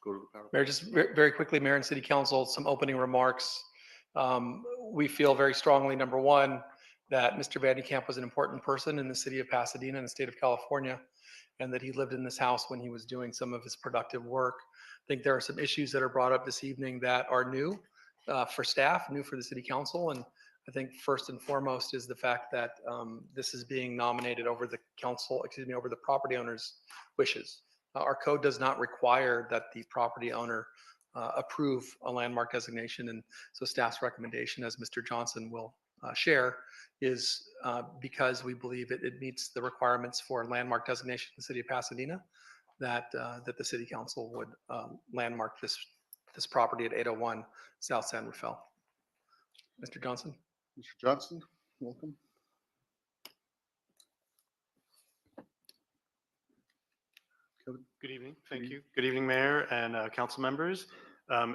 B: go to the PowerPoint.
Q: Mayor, just very quickly, Mayor and City Council, some opening remarks. We feel very strongly, number one, that Mr. Vandecamp was an important person in the city of Pasadena and the state of California, and that he lived in this house when he was doing some of his productive work. I think there are some issues that are brought up this evening that are new for staff, new for the City Council, and I think first and foremost is the fact that this is being nominated over the over the property owner's wishes. Our code does not require that the property owner approve a landmark designation, and so staff's recommendation, as Mr. Johnson will share, is because we believe it meets the requirements for landmark designation in the city of Pasadena, that the City Council would landmark this property at 801 South San Rafael. Mr. Johnson.
B: Mr. Johnson, welcome.
R: Good evening. Thank you. Good evening, Mayor and council members.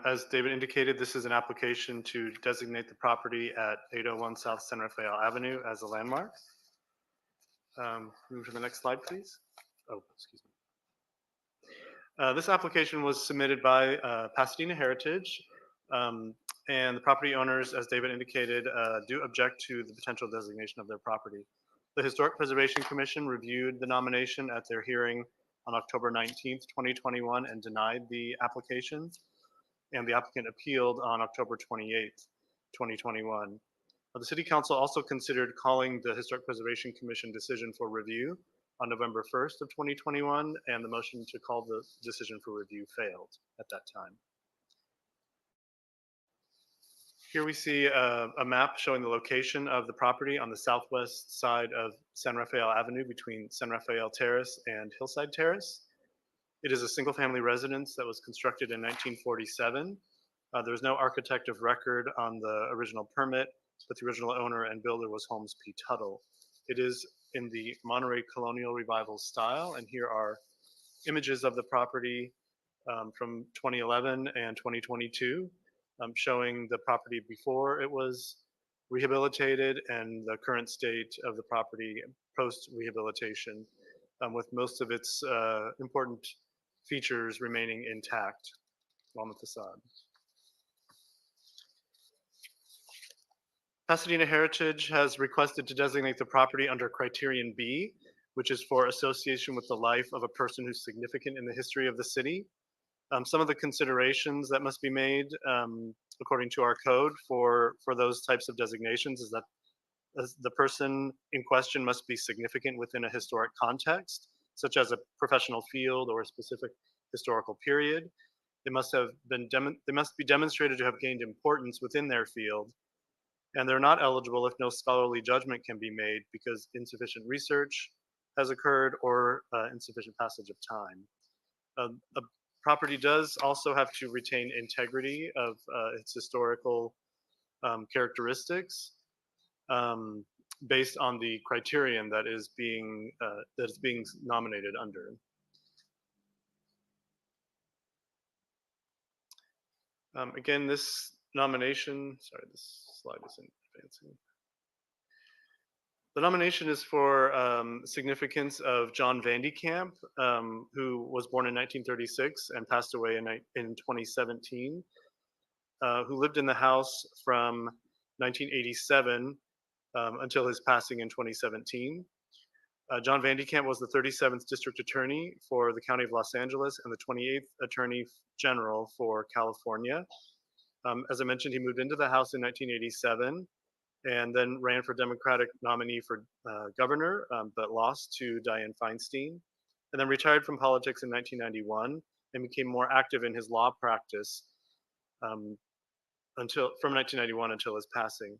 R: As David indicated, this is an application to designate the property at 801 South San Rafael Avenue as a landmark. Move to the next slide, please. Oh, excuse me. This application was submitted by Pasadena Heritage, and the property owners, as David indicated, do object to the potential designation of their property. The Historic Preservation Commission reviewed the nomination at their hearing on October 19th, 2021, and denied the application, and the applicant appealed on October 28th, 2021. The City Council also considered calling the Historic Preservation Commission decision for review on November 1st of 2021, and the motion to call the decision for review failed at that time. Here we see a map showing the location of the property on the southwest side of San Rafael Avenue between San Rafael Terrace and Hillside Terrace. It is a single-family residence that was constructed in 1947. There was no architect of record on the original permit, but the original owner and builder was Holmes P. Tuttle. It is in the Monterey Colonial Revival style. And here are images of the property from 2011 and 2022, showing the property before it was rehabilitated and the current state of the property post-rehabilitation, with most of its important features remaining intact on the facade. Pasadena Heritage has requested to designate the property under Criterion B, which is for association with the life of a person who's significant in the history of the city. Some of the considerations that must be made according to our code for those types of designations is that the person in question must be significant within a historic context, such as a professional field or a specific historical period. They must be demonstrated to have gained importance within their field, and they're not eligible if no scholarly judgment can be made because insufficient research has occurred or insufficient passage of time. A property does also have to retain integrity of its historical characteristics based on the criterion that is being nominated under. Again, this nomination, sorry, this slide isn't advancing. The nomination is for significance of John Vandecamp, who was born in 1936 and passed away in 2017, who lived in the house from 1987 until his passing in 2017. John Vandecamp was the 37th District Attorney for the County of Los Angeles and the 28th Attorney General for California. As I mentioned, he moved into the House in 1987 and then ran for Democratic nominee for governor, but lost to Dianne Feinstein, and then retired from politics in 1991 and became more active in his law practice from 1991 until his passing.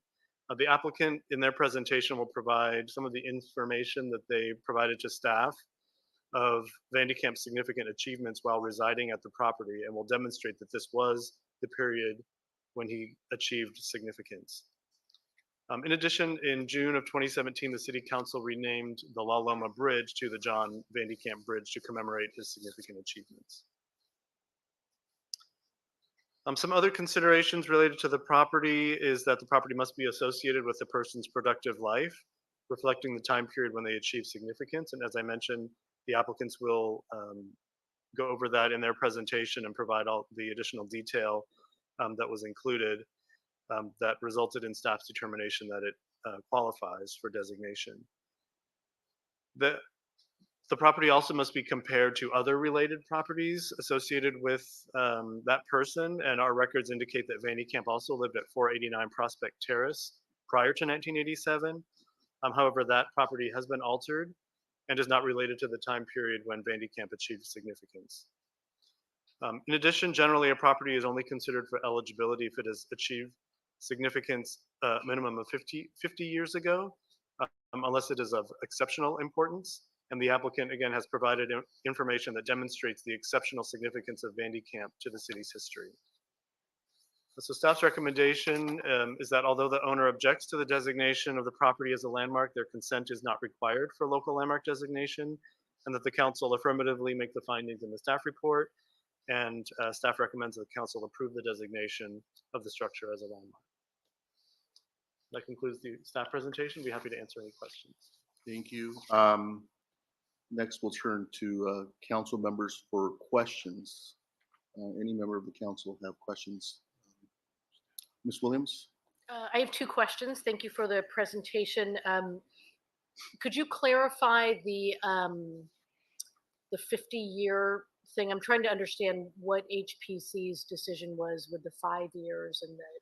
R: The applicant in their presentation will provide some of the information that they provided to staff of Vandecamp's significant achievements while residing at the property, and will demonstrate that this was the period when he achieved significance. In addition, in June of 2017, the City Council renamed the La Loma Bridge to the John Vandecamp Bridge to commemorate his significant achievements. Some other considerations related to the property is that the property must be associated with the person's productive life, reflecting the time period when they achieved significance. And as I mentioned, the applicants will go over that in their presentation and provide all the additional detail that was included that resulted in staff's determination that it qualifies for designation. The property also must be compared to other related properties associated with that person, and our records indicate that Vandecamp also lived at 489 Prospect Terrace prior to 1987. However, that property has been altered and is not related to the time period when Vandecamp achieved significance. In addition, generally a property is only considered for eligibility if it has achieved significance minimum of 50 years ago, unless it is of exceptional importance. And the applicant, again, has provided information that demonstrates the exceptional significance of Vandecamp to the city's history. So staff's recommendation is that although the owner objects to the designation of the property as a landmark, their consent is not required for local landmark designation, and that the council affirmatively make the findings in the staff report, and staff recommends that the council approve the designation of the structure as a landmark. That concludes the staff presentation. Be happy to answer any questions.
B: Thank you. Next, we'll turn to council members for questions. Any member of the council have questions? Ms. Williams?
S: I have two questions. Thank you for the presentation. Could you clarify the 50-year thing? I'm trying to understand what HPC's decision was with the 5 years, and that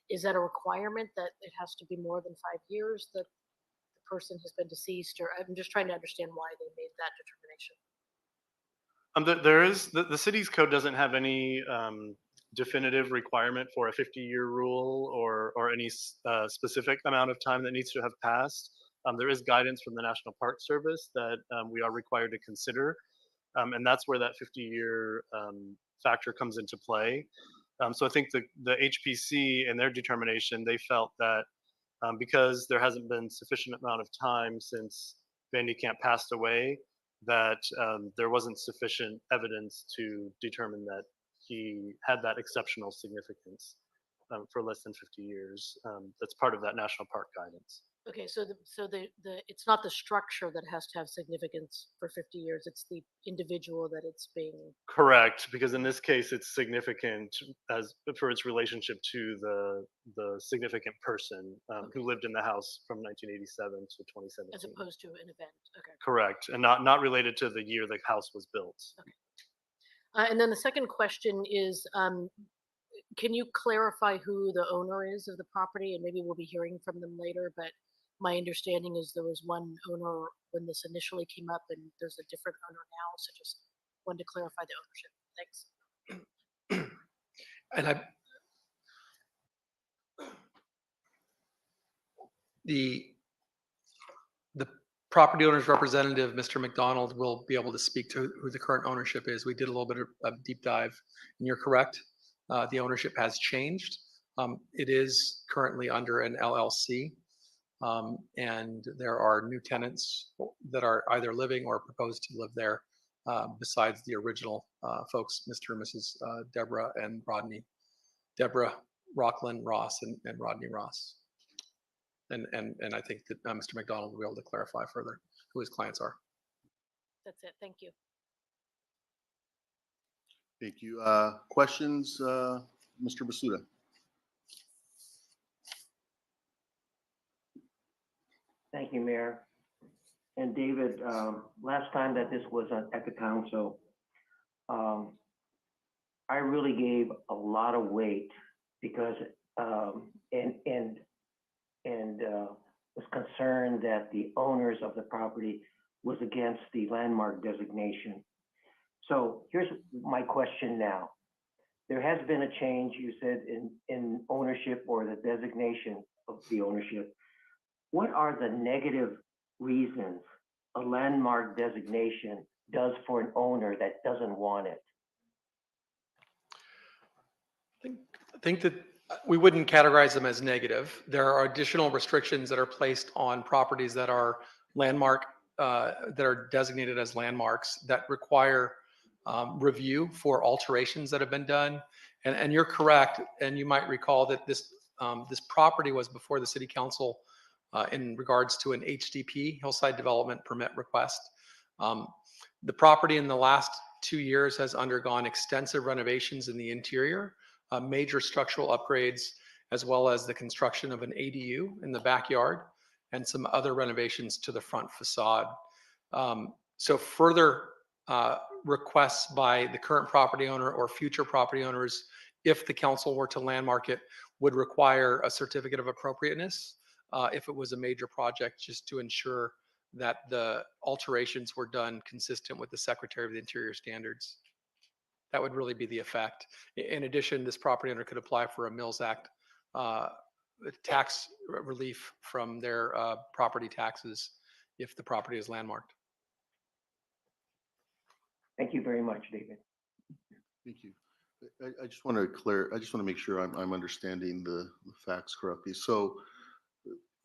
S: is that a requirement that it has to be more than 5 years that the person has been deceased, or I'm just trying to understand why they made that determination.
R: There is the city's code doesn't have any definitive requirement for a 50-year rule or any specific amount of time that needs to have passed. There is guidance from the National Park Service that we are required to consider, and that's where that 50-year factor comes into play. So I think the HPC in their determination, they felt that because there hasn't been sufficient amount of time since Vandecamp passed away, that there wasn't sufficient evidence to determine that he had that exceptional significance for less than 50 years. That's part of that national park guidance.
S: Okay, so it's not the structure that has to have significance for 50 years, it's the individual that it's being.
R: Correct, because in this case, it's significant as for its relationship to the significant person who lived in the house from 1987 to 2017.
S: As opposed to an event, okay.
R: Correct, and not related to the year the house was built.
S: Okay. And then the second question is, can you clarify who the owner is of the property? And maybe we'll be hearing from them later, but my understanding is there was one owner when this initially came up and there's a different owner now. So just wanted to clarify the ownership. Thanks.
Q: And the property owner's representative, Mr. McDonald, will be able to speak to who the current ownership is. We did a little bit of a deep dive, and you're correct. The ownership has changed. It is currently under an LLC. And there are new tenants that are either living or proposed to live there, besides the original folks, Mr. and Mrs. Deborah and Rodney, Deborah Rockland Ross and Rodney Ross. And I think that Mr. McDonald will be able to clarify further who his clients are.
S: That's it. Thank you.
B: Thank you. Questions, Mr. Basuda?
T: Thank you, Mayor. And David, last time that this was at the council, I really gave a lot of weight because was concerned that the owners of the property was against the landmark designation. So here's my question now. There has been a change, you said, in ownership or the designation of the ownership. What are the negative reasons a landmark designation does for an owner that doesn't want it?
Q: I think that we wouldn't categorize them as negative. There are additional restrictions that are placed on properties that are landmark, that are designated as landmarks that require review for alterations that have been done. And you're correct. And you might recall that this property was before the city council in regards to an HDP, Hillside Development Permit request. The property in the last 2 years has undergone extensive renovations in the interior, major structural upgrades, as well as the construction of an ADU in the backyard and some other renovations to the front facade. So further requests by the current property owner or future property owners, if the council were to landmark it, would require a certificate of appropriateness if it was a major project, just to ensure that the alterations were done consistent with the Secretary of the Interior standards. That would really be the effect. In addition, this property owner could apply for a Mills Act tax relief from their property taxes if the property is landmarked.
T: Thank you very much, David.
B: Thank you. I just want to make sure I'm understanding the facts correctly. So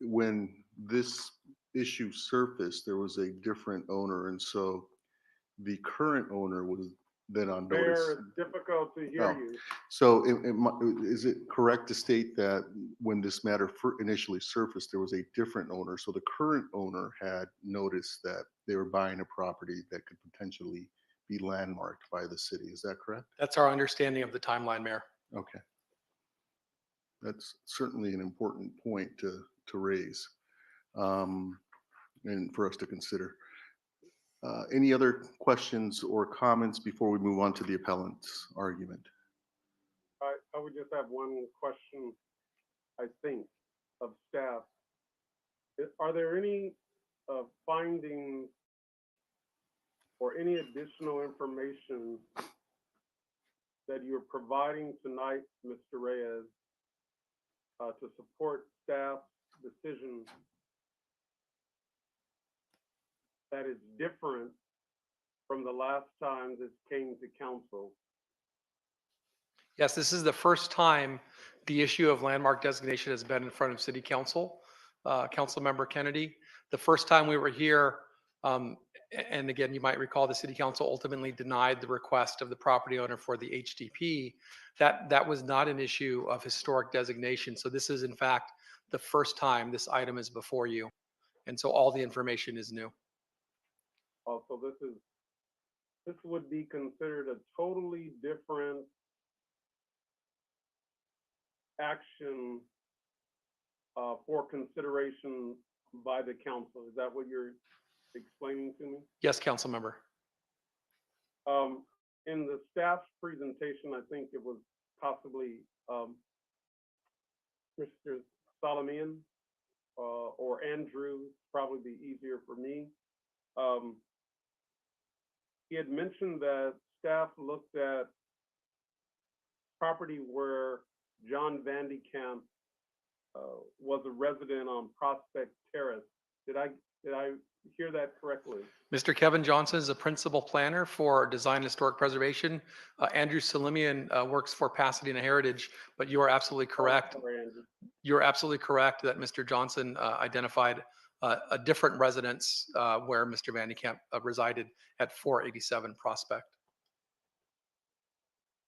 B: when this issue surfaced, there was a different owner, and so the current owner was then on notice.
O: Mayor, it's difficult to hear you.
B: So is it correct to state that when this matter initially surfaced, there was a different owner? So the current owner had noticed that they were buying a property that could potentially be landmarked by the city. Is that correct?
Q: That's our understanding of the timeline, Mayor.
B: Okay. That's certainly an important point to raise and for us to consider. Any other questions or comments before we move on to the appellant's argument?
O: I would just have one question, I think, of staff. Are there any findings or any additional information that you're providing tonight, Mr. Reyes, to support staff's decision that is different from the last time this came to council?
Q: Yes, this is the first time the issue of landmark designation has been in front of City Council. Councilmember Kennedy. The first time we were here, and again, you might recall the city council ultimately denied the request of the property owner for the HDP. That was not an issue of historic designation. So this is in fact the first time this item is before you. And so all the information is new.
O: Also, this would be considered a totally different action for consideration by the council. Is that what you're explaining to me?
Q: Yes, council member.
O: In the staff's presentation, I think it was possibly Mr. Solomon or Andrew, probably be easier for me. He had mentioned that staff looked at property where John Vandecamp was a resident on Prospect Terrace. Did I hear that correctly?
Q: Mr. Kevin Johnson is a principal planner for Design and Historic Preservation. Andrew Salimian works for Pasadena Heritage, but you are absolutely correct.
O: Sorry, Andrew.
Q: You're absolutely correct that Mr. Johnson identified a different residence where Mr. Vandecamp resided at 487 Prospect.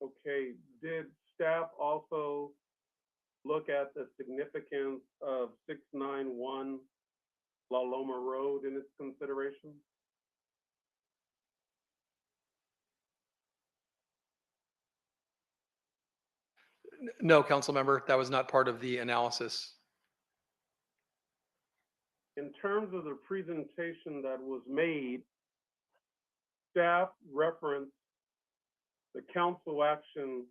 O: Okay, did staff also look at the significance of 691 La Loma Road in its consideration?
Q: No, council member, that was not part of the analysis.
O: In terms of the presentation that was made, staff referenced the council action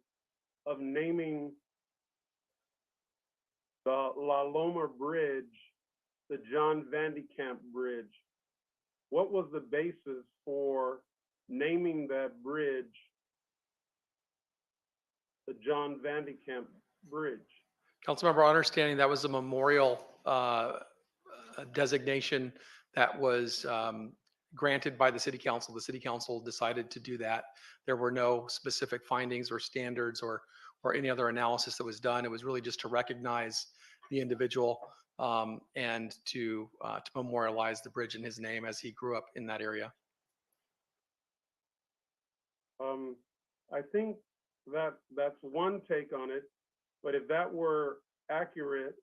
O: of naming the La Loma Bridge the John Vandecamp Bridge. What was the basis for naming that bridge the John Vandecamp Bridge?
Q: Councilmember, our understanding that was a memorial designation that was granted by the city council. The city council decided to do that. There were no specific findings or standards or any other analysis that was done. It was really just to recognize the individual and to memorialize the bridge in his name as he grew up in that area.
O: I think that's one take on it, but if that were accurate,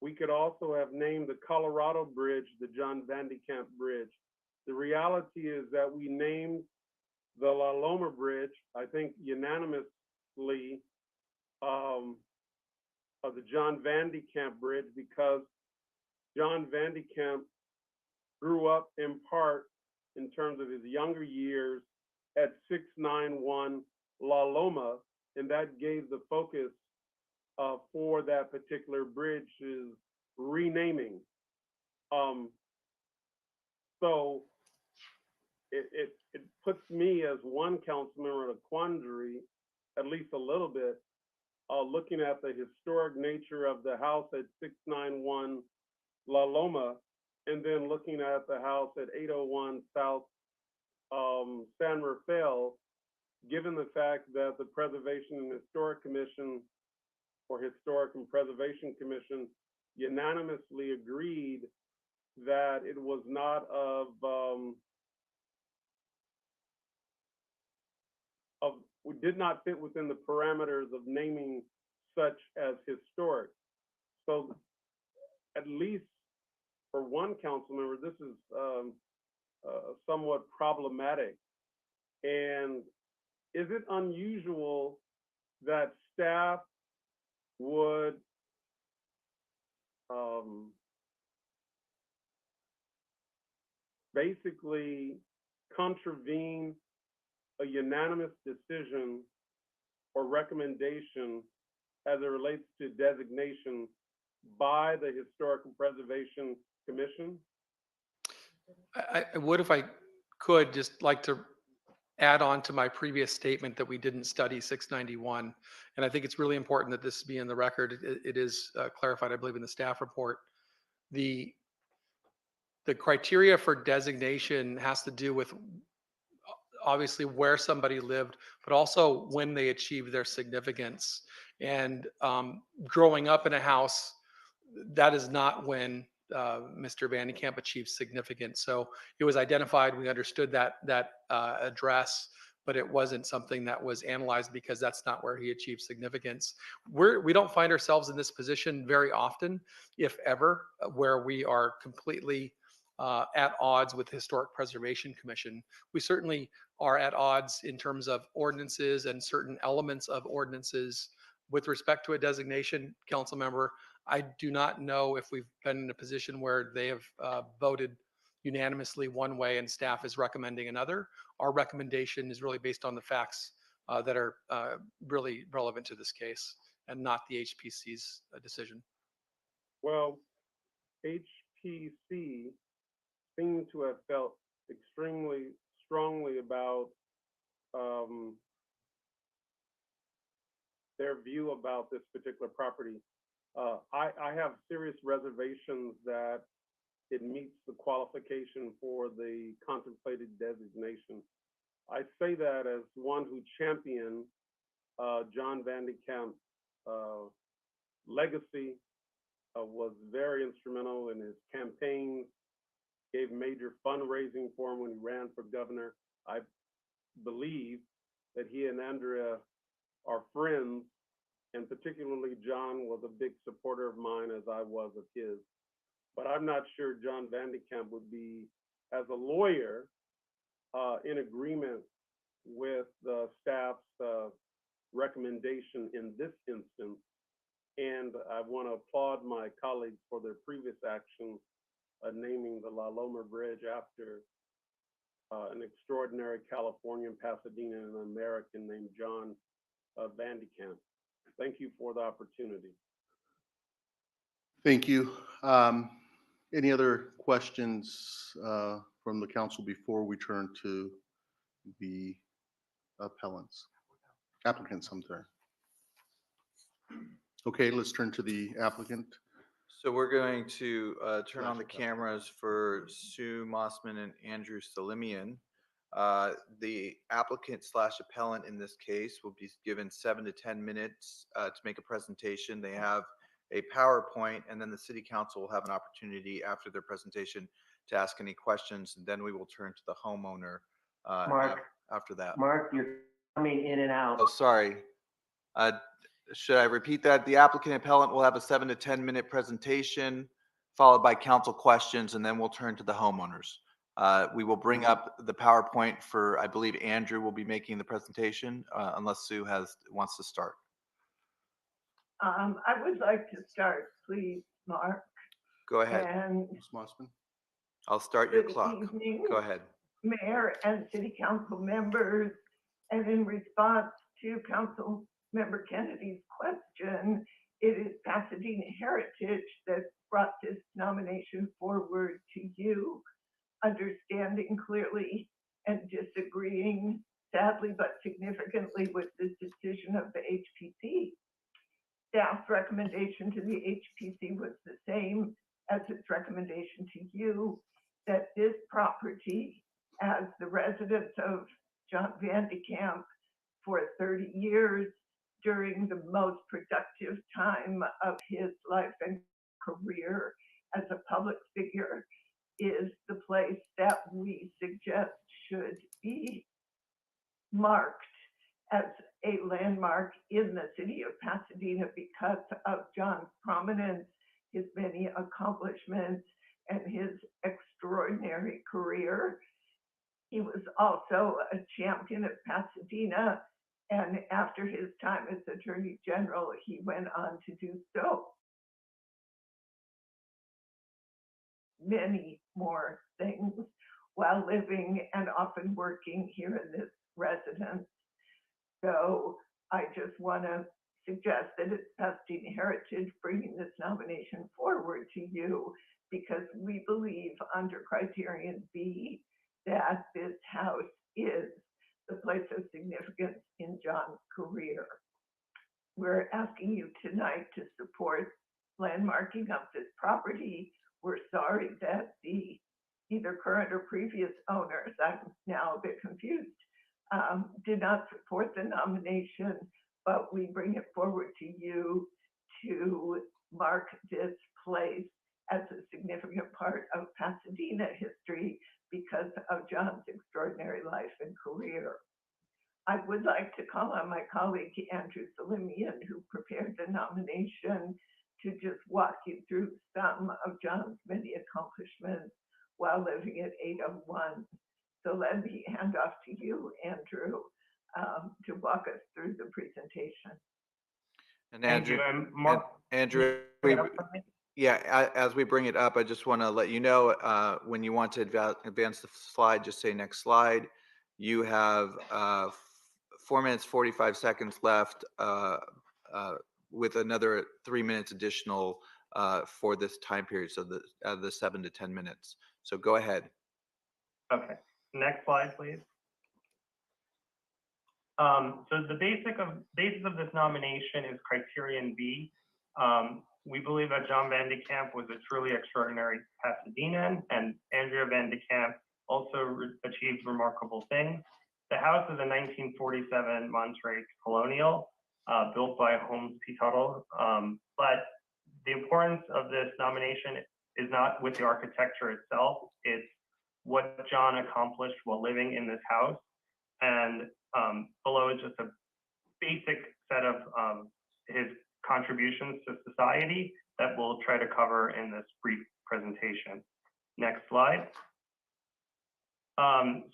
O: we could also have named the Colorado Bridge the John Vandecamp Bridge. The reality is that we named the La Loma Bridge, I think unanimously, of the John Vandecamp Bridge because John Vandecamp grew up in part in terms of his younger years at 691 La Loma, and that gave the focus for that particular bridge's renaming. So it puts me as one council member in a quandary, at least a little bit, looking at the historic nature of the house at 691 La Loma, and then looking at the house at 801 South San Rafael, given the fact that the Preservation and Historic Commission or Historic and Preservation Commission unanimously agreed that it was not we did not fit within the parameters of naming such as historic. So at least for one council member, this is somewhat problematic. And is it unusual that staff would basically contravene a unanimous decision or recommendation as it relates to designation by the Historic and Preservation Commission?
Q: I would, if I could, just like to add on to my previous statement that we didn't study 691. And I think it's really important that this be in the record. It is clarified, I believe, in the staff report. The criteria for designation has to do with obviously where somebody lived, but also when they achieved their significance. And growing up in a house that is not when Mr. Vandecamp achieved significance. So it was identified, we understood that address, but it wasn't something that was analyzed because that's not where he achieved significance. We don't find ourselves in this position very often, if ever, where we are completely at odds with the Historic Preservation Commission. We certainly are at odds in terms of ordinances and certain elements of ordinances. With respect to a designation, council member, I do not know if we've been in a position where they have voted unanimously one way and staff is recommending another. Our recommendation is really based on the facts that are really relevant to this case and not the HPC's decision.
O: Well, HPC seemed to have felt extremely strongly about their view about this particular property. I have serious reservations that it meets the qualification for the contemplated designation. I say that as one who championed John Vandecamp's legacy, was very instrumental in his campaigns, gave major fundraising for him when he ran for governor. I believe that he and Andrea are friends, and particularly John was a big supporter of mine as I was of his. But I'm not sure John Vandecamp would be, as a lawyer, in agreement with the staff's recommendation in this instance. And I want to applaud my colleagues for their previous action, naming the La Loma Bridge after an extraordinary Californian, Pasadena, and an American named John Vandecamp. Thank you for the opportunity.
B: Thank you. Any other questions from the council before we turn to the appellants? Applicants, I'm sorry. Okay, let's turn to the applicant.
C: So we're going to turn on the cameras for Sue Mossman and Andrew Salimian. The applicant / appellant in this case will be given 7 to 10 minutes to make a presentation. They have a PowerPoint, and then the city council will have an opportunity after their presentation to ask any questions, and then we will turn to the homeowner
T: Mark,
C: after that.
T: Mark, you're coming in and out.
C: Oh, sorry. Should I repeat that? The applicant appellant will have a 7 to 10 minute presentation followed by council questions, and then we'll turn to the homeowners. We will bring up the PowerPoint for, I believe Andrew will be making the presentation, unless Sue wants to start.
U: I would like to start, please, Mark.
C: Go ahead.
U: And
B: Ms. Mossman.
C: I'll start your
U: good
C: clock.
U: evening,
C: Go ahead.
U: Mayor and City Council members. And in response to Council Member Kennedy's question, it is Pasadena Heritage that brought this nomination forward to you, understanding clearly and disagreeing, sadly but significantly, with the decision of the HPC. Staff's recommendation to the HPC was the same as its recommendation to you, that this property, as the residents of John Vandecamp for 30 years during the most productive time of his life and career as a public figure, is the place that we suggest should be marked as a landmark in the city of Pasadena because of John's prominence, his many accomplishments, and his extraordinary career. He was also a champion of Pasadena, and after his time as Attorney General, he went on to do so many more things while living and often working here in this residence. So I just want to suggest that it's Pasadena Heritage bringing this nomination forward to you because we believe under criterion B that this house is the place of significance in John's career. We're asking you tonight to support landmarking of this property. We're sorry that the either current or previous owners, I'm now a bit confused, did not support the nomination, but we bring it forward to you to mark this call on my colleague Andrew Salimian, who prepared the nomination, to just walk you through some of John's many accomplishments while living at 801. So let me hand off to you, Andrew, to walk us through the presentation.
C: And
D: Thank
C: Andrew,
D: you. And Mark,
C: Andrew, yeah, as we bring it up, I just want to let you know when you want to advance the slide, just say next slide. You have 4 minutes 45 seconds left with another 3 minutes additional for this time period, so the 7 to 10 minutes. So go ahead.
D: Okay, next slide, please. So the basis of this nomination is criterion B. We believe that John Vandecamp was a truly extraordinary Pasadenan, and Andrea Vandecamp also achieved remarkable things. The house is a 1947 Monterey colonial built by Holmes P. Tuttle, but the importance of this nomination is not with the architecture itself, it's what John accomplished while living in this house. And below is just a basic set of his contributions to society that we'll try to cover in this brief presentation. Next slide.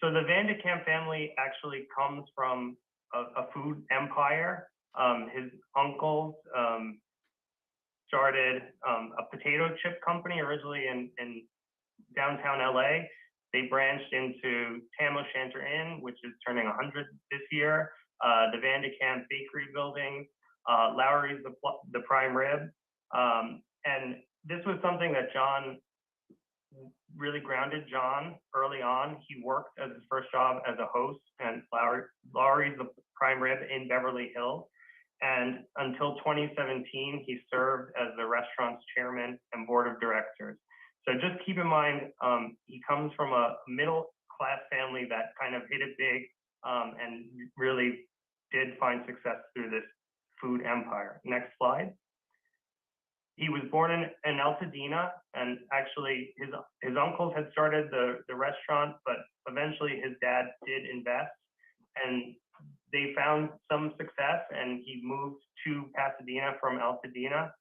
D: So the Vandecamp family actually comes from a food empire. His uncles started a potato chip company originally in downtown LA. They branched into Tam O'Shanter Inn, which is turning 100 this year, the Vandecamp Bakery building, Lowry's the Prime Rib. And this was something that John really grounded John early on. He worked as his first job as a host and Lowry's the Prime Rib in Beverly Hills. And until 2017, he served as the restaurant's chairman and board of directors. So just keep in mind, he comes from a middle-class family that kind of hit it big and really did find success through this food empire. Next slide. He was born in Pasadena, and actually his uncles had started the restaurant, but eventually his dad did invest, and they found some success, and he moved to Pasadena from Pasadena.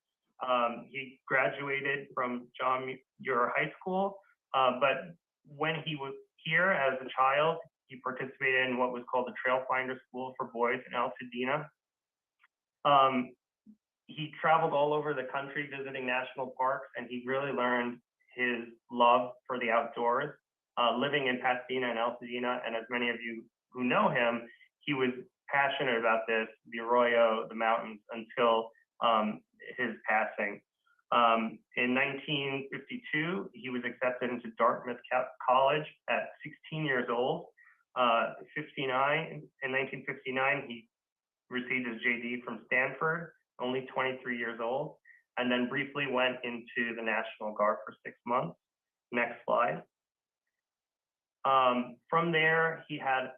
D: He graduated from John Muir High School, but when he was here as a child, he participated in what was called the Trailfinder School for Boys in Pasadena. He traveled all over the country visiting national parks, and he really learned his love for the outdoors. Living in Pasadena and Pasadena, and as many of you who know him, he was passionate about this, the arroyo, the mountains, until his passing. In 1952, he was accepted into Dartmouth College at 16 years old. In 1959, he received his JD from Stanford, only 23 years old, and then briefly went into the National Guard for 6 months. Next slide. From there, he had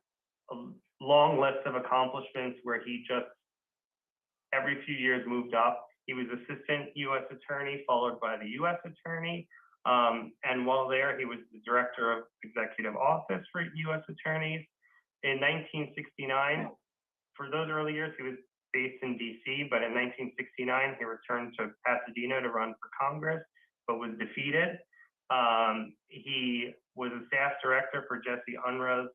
D: a long list of accomplishments where he just every few years moved up. He was assistant U.S. attorney, followed by the U.S. attorney. And while there, he was the director of executive office for U.S. attorneys. In 1969, for those early years, he was based in D.C., but in 1969, he returned to Pasadena to run for Congress, but was defeated. He was a staff director for Jesse Unruh's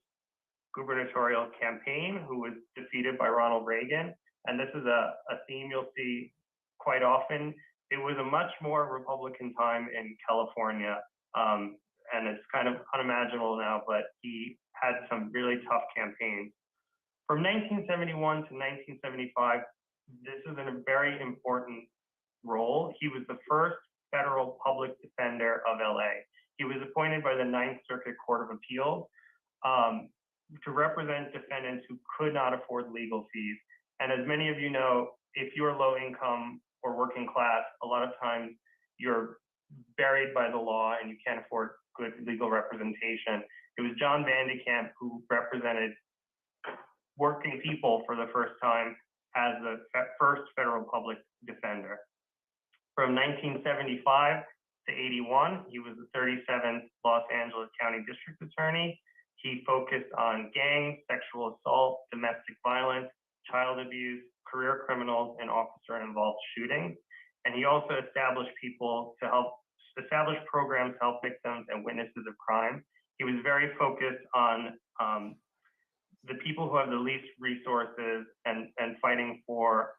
D: gubernatorial campaign, who was defeated by Ronald Reagan. And this is a theme you'll see quite often. It was a much more Republican time in California, and it's kind of unimaginable now, but he had some really tough campaigns. From 1971 to 1975, this is in a very important role. He was the first federal public defender of LA. He was appointed by the Ninth Circuit Court of Appeals to represent defendants who could not afford legal fees. And as many of you know, if you're low income or working class, a lot of times you're buried by the law and you can't afford good legal representation. It was John Vandecamp who represented working people for the first time as the first federal public defender. From 1975 to 81, he was the 37th Los Angeles County District Attorney. He focused on gangs, sexual assault, domestic violence, child abuse, career criminals, and officer-involved shootings. And he also established programs to help victims and witnesses of crime. He was very focused on the people who have the least resources and fighting for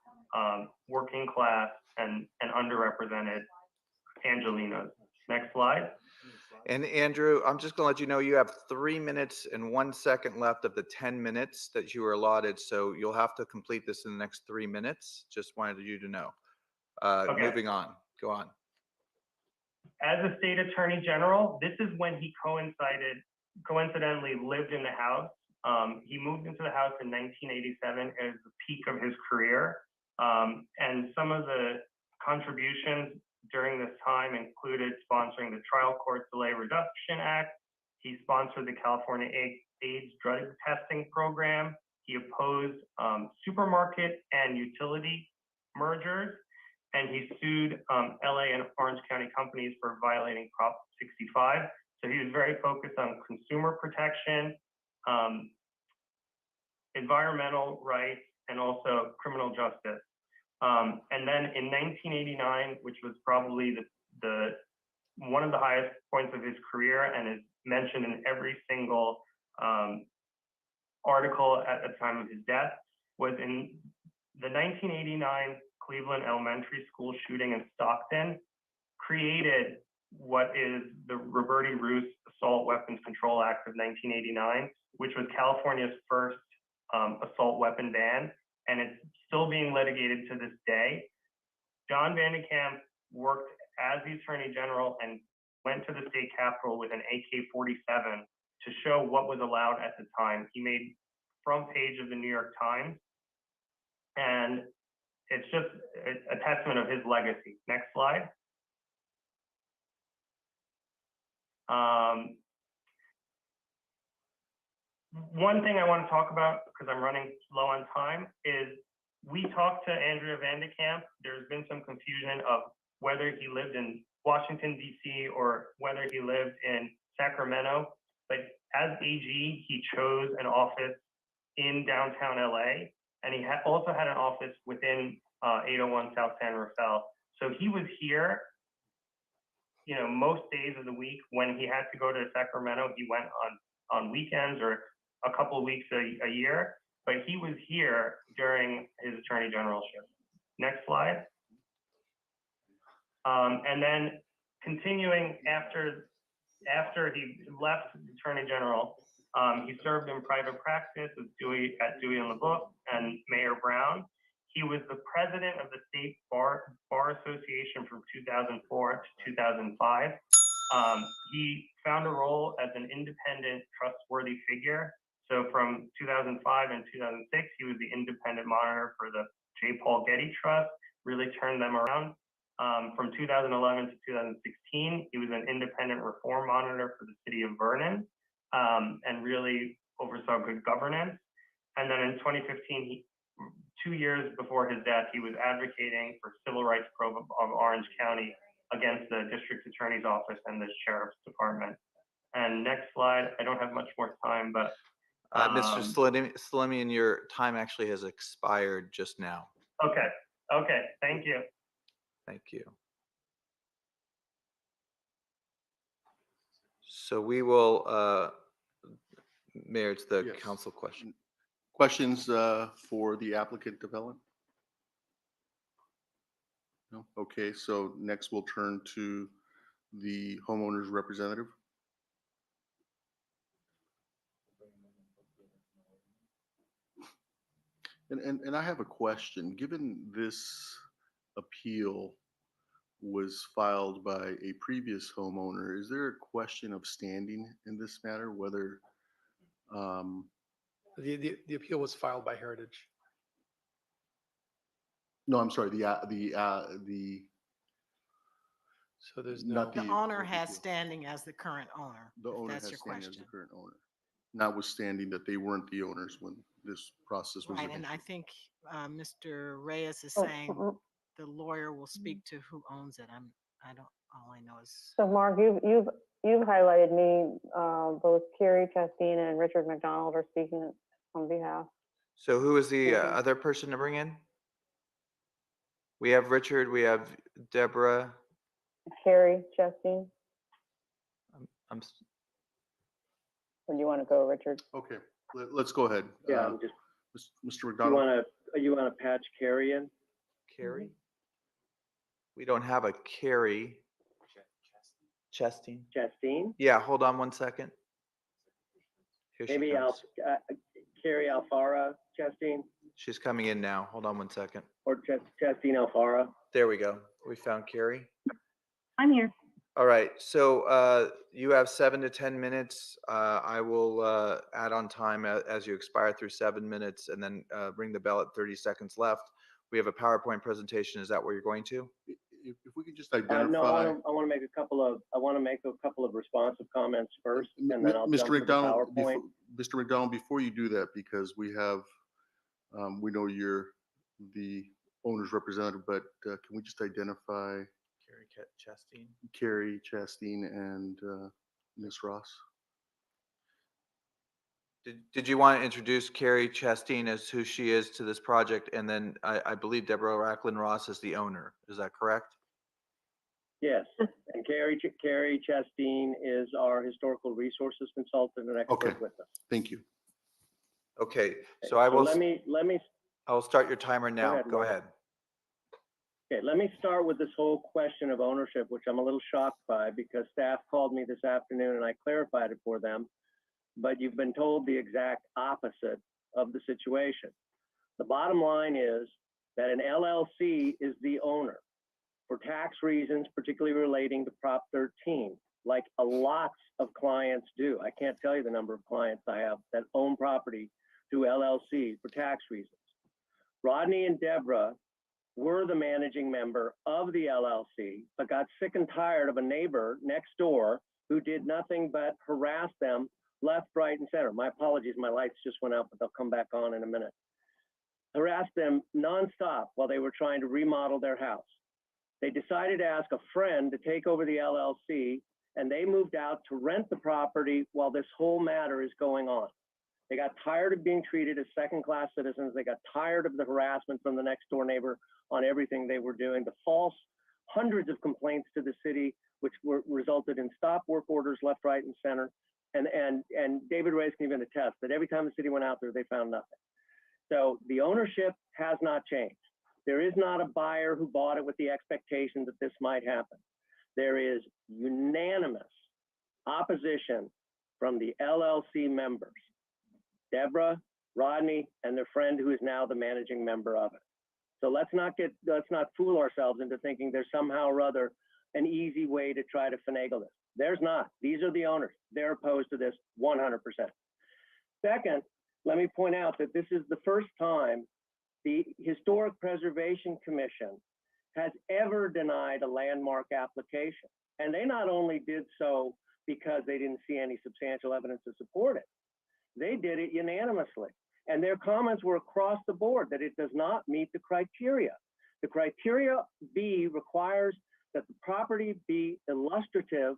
D: working class and underrepresented Angelinos. Next slide.
C: And Andrew, I'm just gonna let you know, you have 3 minutes and 1 second left of the 10 minutes that you were allotted, so you'll have to complete this in the next 3 minutes. Just wanted you to know.
D: Okay.
C: Moving on, go on.
D: As a state attorney general, this is when he coincidentally lived in the house. He moved into the house in 1987 as the peak of his career. And some of the contributions during this time included sponsoring the Trial Court Delay Reduction Act. He sponsored the California AIDS drug testing program. He opposed supermarket and utility mergers. And he sued LA and Orange County companies for violating Prop 65. So he was very focused on consumer protection, environmental rights, and also criminal justice. And then in 1989, which was probably the one of the highest points of his career and is mentioned in every single article at the time of his death, was in the 1989 Cleveland Elementary School shooting in Stockton created what is the Roberti Roos Assault Weapons Control Act of 1989, which was California's first assault weapon ban, and it's still being litigated to this day. John Vandecamp worked as the Attorney General and went to the state capitol with an AK-47 to show what was allowed at the time. He made front page of the New York Times, and it's just a testament of his legacy. Next slide. One thing I want to talk about, because I'm running low on time, is we talked to Andrea Vandecamp. There's been some confusion of whether he lived in Washington, D.C. or whether he lived in Sacramento. But as AG, he chose an office in downtown LA, and he also had an office within 801 South San Rafael. So he was here, most days of the week. When he had to go to Sacramento, he went on weekends or a couple of weeks a year, but he was here during his attorney generalship. Next slide. And then continuing after he left the attorney general, he served in private practice at Dewey and LeBook and Mayor Brown. He was the president of the State Bar Association from 2004 to 2005. He found a role as an independent, trustworthy figure. So from 2005 and 2006, he was the independent monitor for the J. Paul Getty Trust, really turned them around. From 2011 to 2016, he was an independent reform monitor for the city of Vernon, and really oversaw good governance. And then in 2015, 2 years before his death, he was advocating for civil rights probe of Orange County against the district attorney's office and the sheriff's department. And next slide, I don't have much more time, but
C: Mr. Salemian, your time actually has expired just now.
D: Okay, thank you.
C: Thank you. So we will, Mayor, it's the
B: Yes.
C: council question.
B: Questions for the applicant appellant? No? Okay, so next we'll turn to the homeowner's representative. And I have a question. Given this appeal was filed by a previous homeowner, is there a question of standing in this matter, whether
Q: The appeal was filed by Heritage.
B: no, I'm sorry,
Q: So there's
B: not
H: The owner has
B: appeal.
H: standing as the current owner.
B: The
H: if
B: owner
H: that's
B: has
H: your
B: standing as
H: question.
B: the current owner, notwithstanding that they weren't the owners when this process was
H: Right, and I
B: initiated.
H: think Mr. Reyes is
P: Oh,
H: saying the lawyer will speak to who owns it. All I know is.
P: So Mark, you've highlighted me, both Carrie Chastina and Richard McDonald are speaking on behalf.
C: So who is the
I: Mhm.
C: other person to bring in? We have Richard, we have Deborah.
I: Carrie, Justine,
C: I'm,
I: or do you want to go, Richard?
B: Okay, let's go ahead.
K: Yeah, I'm just,
B: Mr.
K: you
B: McDonald.
K: wanna patch Carrie in?
C: Carrie? We don't have a Carrie. Chestine?
K: Justine?
C: Yeah, hold on one second. Here she
K: Maybe
C: comes.
K: Carrie Alfara, Justine,
C: She's coming in now. Hold on one second.
K: or Justine Alfara?
C: There we go. We found Carrie.
I: I'm here.
C: All right, so you have 7 to 10 minutes. I will add on time as you expire through 7 minutes, and then ring the bell at 30 seconds left. We have a PowerPoint presentation. Is that what you're going to?
B: If we could just
K: No,
B: identify.
K: I want to make a couple of responsive comments first, and then I'll
B: Mr.
K: jump to the
B: McDonald,
K: PowerPoint.
B: Mr. McDonald, before you do that, because we have, we know you're the owner's representative, but can we just identify
C: Carrie Chestine.
B: Carrie Chastine and Ms. Ross?
C: Did you want to introduce Carrie Chastine as who she is to this project? And then I believe Deborah Racklin Ross is the owner. Is that correct?
K: Yes, and Carrie Chastine is our historical resources consultant and
B: Okay,
K: expert with us.
B: thank you.
C: Okay, so I will.
K: Let me.
C: I will start your timer now. Go ahead.
K: Okay, let me start with this whole question of ownership, which I'm a little shocked by because staff called me this afternoon and I clarified it for them, but you've been told the exact opposite of the situation. The bottom line is that an LLC is the owner for tax reasons, particularly relating to Prop 13, like a lot of clients do. I can't tell you the number of clients I have that own property through LLCs for tax reasons. Rodney and Deborah were the managing member of the LLC, but got sick and tired of a neighbor next door who did nothing but harass them left, right, and center. My apologies, my lights just went out, but they'll come back on in a minute. Harassed them nonstop while they were trying to remodel their house. They decided to ask a friend to take over the LLC, and they moved out to rent the property while this whole matter is going on. They got tired of being treated as second-class citizens. They got tired of the harassment from the next door neighbor on everything they were doing, the false hundreds of complaints to the city, which resulted in stop work orders left, right, and center. And David Reyes can even attest that every time the city went out there, they found nothing. So the ownership has not changed. There is not a buyer who bought it with the expectation that this might happen. There is unanimous opposition from the LLC members, Deborah, Rodney, and their friend who is now the managing member of it. So let's not fool ourselves into thinking there's somehow or other an easy way to try to finagle this. There's not. These are the owners. They're opposed to this 100%. Second, let me point out that this is the first time the Historic Preservation Commission has ever denied a landmark application. And they not only did so because they didn't see any substantial evidence to support it, they did it unanimously. And their comments were across the board that it does not meet the criteria. The criteria B requires that the property be illustrative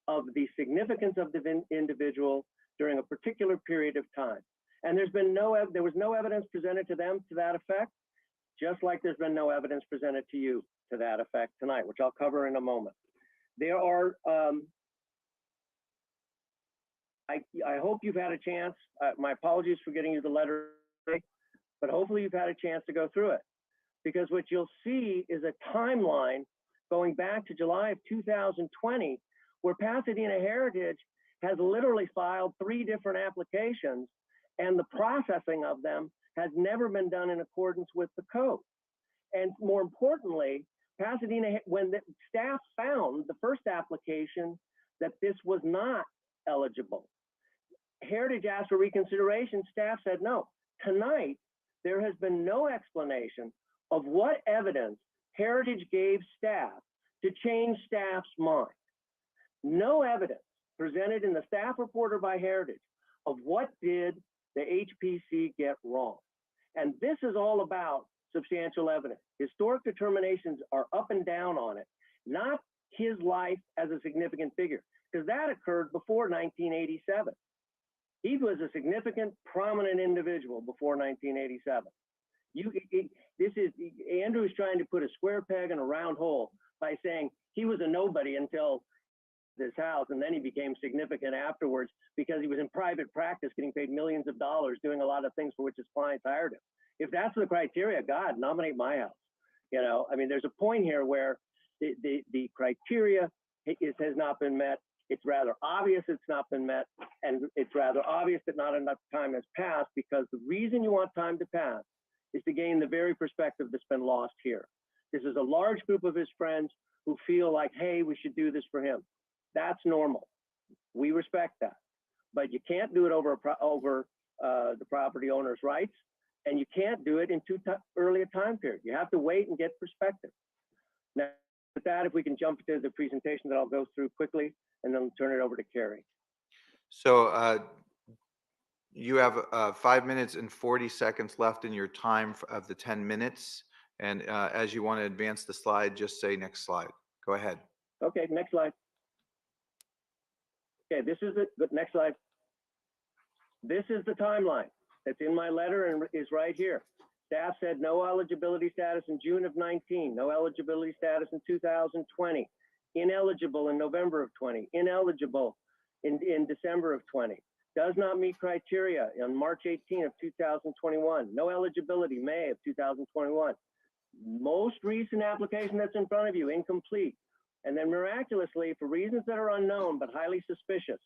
K: of the significance of the individual during a particular period of time. And there was no evidence presented to them to that effect, just like there's been no evidence presented to you to that effect tonight, which I'll cover in a moment. There are, I hope you've had a chance, my apologies for getting you the letter, but hopefully you've had a chance to go through it. Because what you'll see is a timeline going back to July of 2020, where Pasadena Heritage has literally filed 3 different applications, and the processing of them has never been done in accordance with the code. And more importantly, Pasadena, when the staff found the first application that this was not eligible, Heritage asked for reconsideration, staff said no. Tonight, there has been no explanation of what evidence Heritage gave staff to change staff's mind. No evidence presented in the staff report or by Heritage of what did the HPC get wrong. And this is all about substantial evidence. Historic determinations are up and down on it, not his life as a significant figure, because that occurred before 1987.
J: He was a significant, prominent individual before 1987. Andrew is trying to put a square peg in a round hole by saying he was a nobody until this house, and then he became significant afterwards because he was in private practice getting paid millions of dollars doing a lot of things for which his clients hired him. If that's the criteria, God, nominate my house. You know, I mean, there's a point here where the criteria has not been met. It's rather obvious it's not been met, and it's rather obvious that not enough time has passed, because the reason you want time to pass is to gain the very perspective that's been lost here. This is a large group of his friends who feel like, hey, we should do this for him. That's normal. We respect that. But you can't do it over the property owner's rights, and you can't do it in too early a time period. You have to wait and get perspective. Now, with that, if we can jump to the presentation that I'll go through quickly, and then turn it over to Carrie.
C: So you have 5 minutes and 40 seconds left in your time of the 10 minutes. And as you want to advance the slide, just say next slide. Go ahead.
J: Okay, next slide. Okay, this is the next slide. This is the timeline that's in my letter and is right here. Staff said no eligibility status in June of 19, no eligibility status in 2020, ineligible in November of 20, ineligible in December of 20, does not meet criteria on March 18 of 2021, no eligibility May of 2021. Most recent application that's in front of you, incomplete. And then miraculously, for reasons that are unknown but highly suspicious,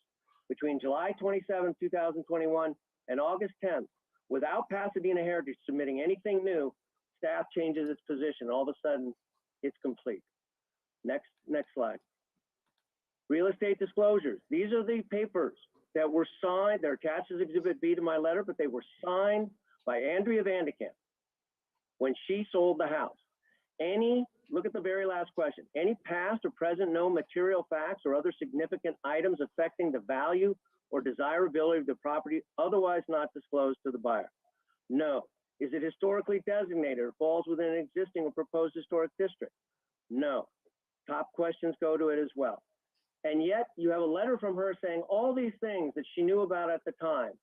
J: between July 27, 2021 and August 10th, without Pasadena Heritage submitting anything new, staff changes its position. All of a sudden, it's complete. Next slide. Real estate disclosures. These are the papers that were signed. They're attached as Exhibit B to my letter, but they were signed by Andrea Vandecamp when she sold the house. Look at the very last question. Any past or present known material facts or other significant items affecting the value or desirability of the property otherwise not disclosed to the buyer? No. Is it historically designated or falls within an existing or proposed historic district? No. Top questions go to it as well. And yet you have a letter from her saying all these things that she knew about at the time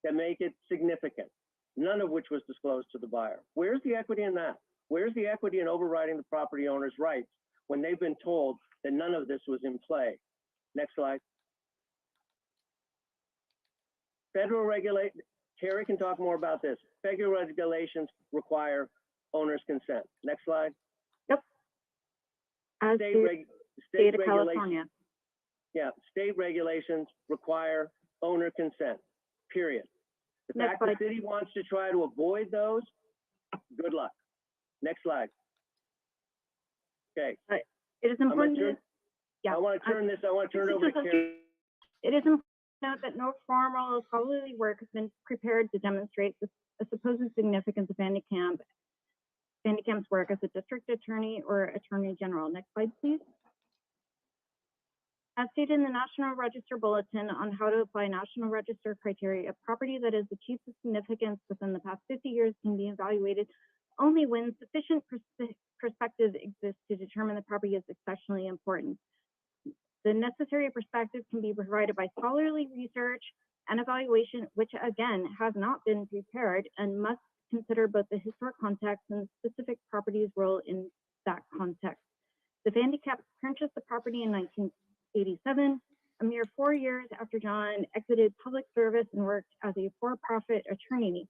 J: that make it significant, none of which was disclosed to the buyer. Where's the equity in that? Where's the equity in overriding the property owner's rights when they've been told that none of this was in play? Next slide. Federal regulation, Carrie can talk more about this. Federal regulations require owner's consent. Next slide.
I: Yep. As
J: State
I: of
J: regulations.
I: California.
J: Yeah, state regulations require owner consent, period. The
I: Next
J: fact
I: slide.
J: the city wants to try to avoid those, good luck. Next slide. Okay.
I: It is important to,
J: I want to turn it over to Carrie.
I: It is important to note that no formal scholarly work has been prepared to demonstrate the supposed significance of Vandecamp's work as a district attorney or attorney general. Next slide, please. As stated in the National Register Bulletin on how to apply National Register criteria, a property that has achieved significance within the past 50 years can be evaluated only when sufficient perspective exists to determine the property is exceptionally important. The necessary perspective can be provided by scholarly research and evaluation, which again has not been prepared and must consider both the historic context and the specific property's role in that context. The Vandecamps purchased the property in 1987, a mere 4 years after John exited public service and worked as a for-profit attorney.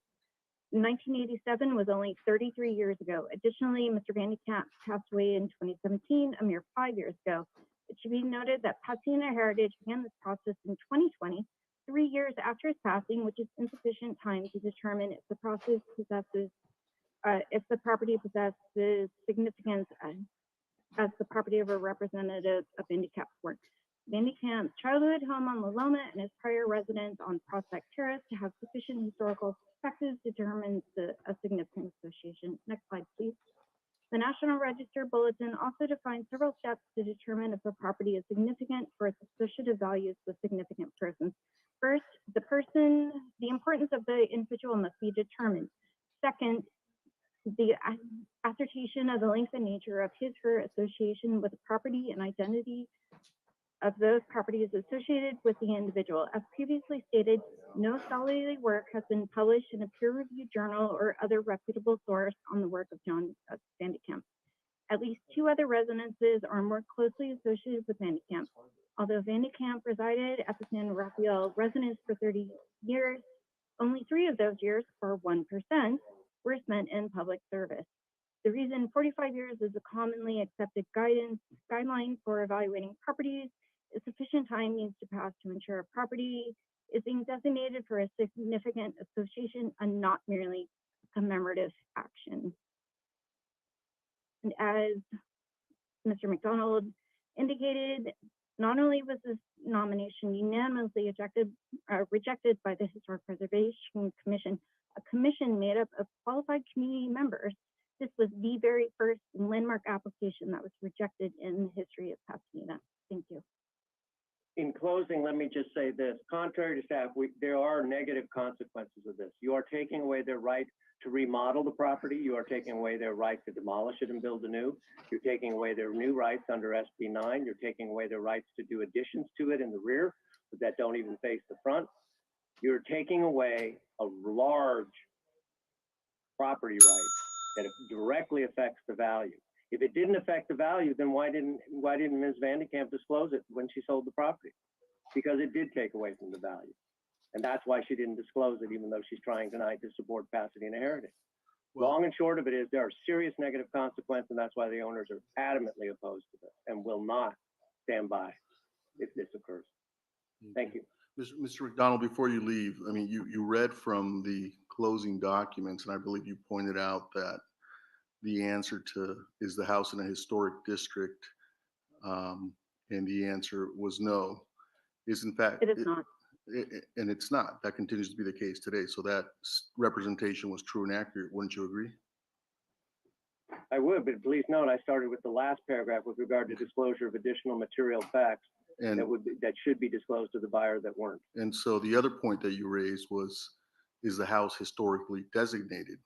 I: 1987 was only 33 years ago. Additionally, Mr. Vandecamp passed away in 2017, a mere 5 years ago. It should be noted that Pasadena Heritage began this process in 2020, 3 years after his passing, which is insufficient time to determine if the property possesses significance as the property of a representative of Vandecamp's work. Vandecamp's childhood home on La Loma and his prior residence on Prospect Terrace to have sufficient historical perspectives determines a significant association. Next slide, please. The National Register Bulletin also defines several steps to determine if a property is significant for its associative values with significant persons. First, the importance of the individual must be determined. Second, the assertion of the length and nature of his or her association with the property and identity
L: of those properties associated with the individual. As previously stated, no scholarly work has been published in a peer-reviewed journal or other reputable source on the work of John Vandecamp. At least 2 other residences are more closely associated with Vandecamp. Although Vandecamp resided at the San Rafael residence for 30 years, only 3 of those years, or 1%, were spent in public service. The reason 45 years is a commonly accepted guideline for evaluating properties is sufficient time needs to pass to ensure a property is being designated for a significant association and not merely commemorative action. And as Mr. McDonald indicated, not only was this nomination unanimously rejected by the Historic Preservation Commission, a commission made up of qualified community members. This was the very first landmark application that was rejected in the history of Pasadena. Thank you.
J: In closing, let me just say this. Contrary to staff, there are negative consequences of this. You are taking away their right to remodel the property. You are taking away their right to demolish it and build anew. You're taking away their new rights under SB 9. You're taking away their rights to do additions to it in the rear that don't even face the front. You're taking away a large property right that directly affects the value. If it didn't affect the value, then why didn't Ms. Vandecamp disclose it when she sold the property? Because it did take away from the value. And that's why she didn't disclose it, even though she's trying tonight to support Pasadena Heritage. Long and short of it is there are serious negative consequences, and that's why the owners are adamantly opposed to this and will not stand by if this occurs. Thank you.
B: Mr. McDonald, before you leave, I mean, you read from the closing documents, and I believe you pointed out that the answer to, is the house in a historic district? And the answer was no. Is in fact,
L: it is not.
B: And it's not. That continues to be the case today. So that representation was true and accurate. Wouldn't you agree?
J: I would, but please note, I started with the last paragraph with regard to disclosure of additional material facts
B: And
J: that should be disclosed to the buyer that weren't.
B: And so the other point that you raised was, is the house historically designated?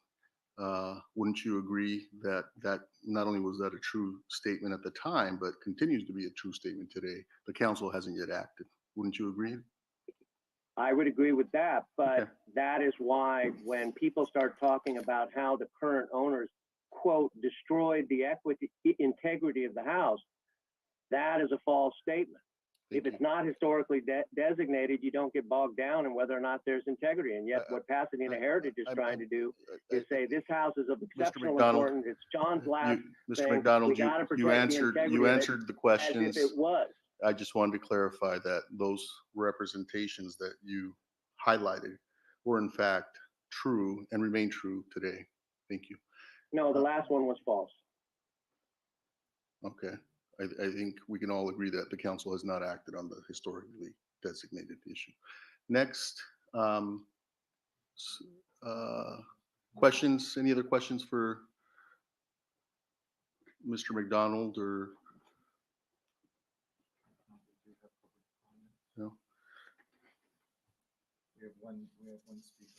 B: Wouldn't you agree that not only was that a true statement at the time, but continues to be a true statement today? The council hasn't yet acted. Wouldn't you agree?
J: I would agree with that, but that is why when people start talking about how the current owners, quote, destroyed the integrity of the house, that is a false statement. If it's not historically designated, you don't get bogged down in whether or not there's integrity. And yet what Pasadena Heritage is trying to do is say this house is of exceptional importance. It's John's last
B: Mr.
J: thing.
B: McDonald,
J: We gotta
B: you
J: protect the
B: answered
J: integrity
B: the questions.
J: as if it was.
B: I just wanted to clarify that those representations that you highlighted were in fact true and remain true today. Thank you.
J: No, the last one was false.
B: Okay. I think we can all agree that the council has not acted on the historically designated issue. Next, questions, any other questions for Mr. McDonald or? No?
C: We have one speaker.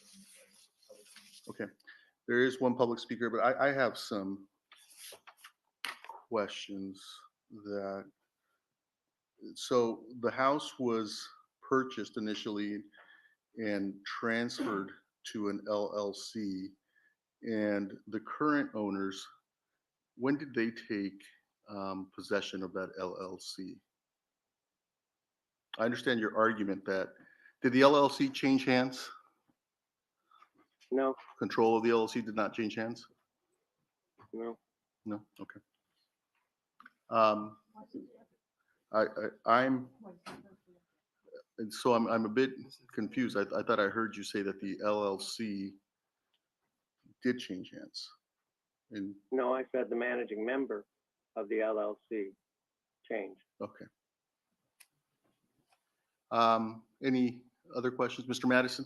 B: Okay, there is one public speaker, but I have some questions that, so the house was purchased initially and transferred to an LLC, and the current owners, when did they take possession of that LLC? I understand your argument that, did the LLC change hands?
J: No.
B: Control of the LLC did not change hands?
J: No.
B: No, okay. I'm a bit confused. I thought I heard you say that the LLC did change hands. And
J: No, I said the managing member of the LLC changed.
B: okay. Any other questions, Mr. Madison?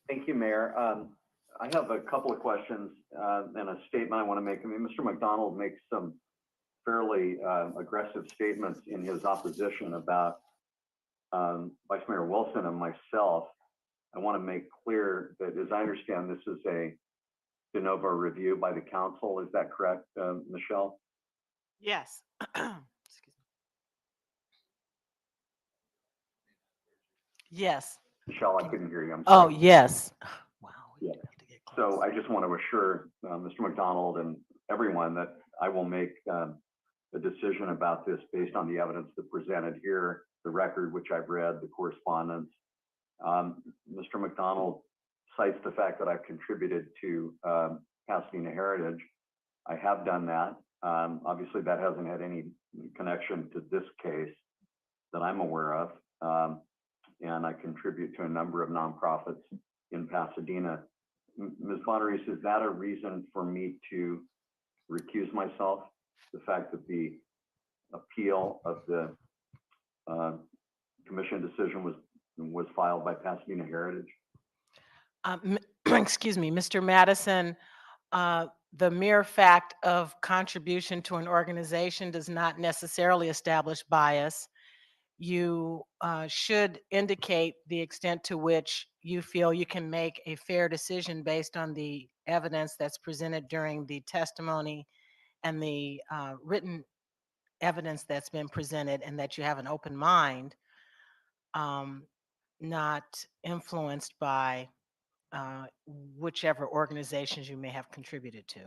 K: Thank you, Mayor. I have a couple of questions and a statement I want to make. I mean, Mr. McDonald makes some fairly aggressive statements in his opposition about Vice Mayor Wilson and myself. I want to make clear that, as I understand, this is a de novo review by the council. Is that correct, Michelle?
H: Yes. Excuse me. Yes.
K: Michelle, I couldn't hear you. I'm
H: Oh,
K: sorry.
H: yes.
K: Yeah. So I just want to assure Mr. McDonald and everyone that I will make a decision about this based on the evidence that presented here, the record which I've read, the correspondence. Mr. McDonald cites the fact that I've contributed to Pasadena Heritage. I have done that. Obviously, that hasn't had any connection to this case that I'm aware of. And I contribute to a number of nonprofits in Pasadena. Ms. Bonneries, is that a reason for me to recuse myself? The fact that the appeal of the commission decision was filed by Pasadena Heritage?
H: Excuse me, Mr. Madison, the mere fact of contribution to an organization does not necessarily establish bias. You should indicate the extent to which you feel you can make a fair decision based on the evidence that's presented during the testimony and the written evidence that's been presented, and that you have an open mind, not influenced by whichever organizations you may have contributed to.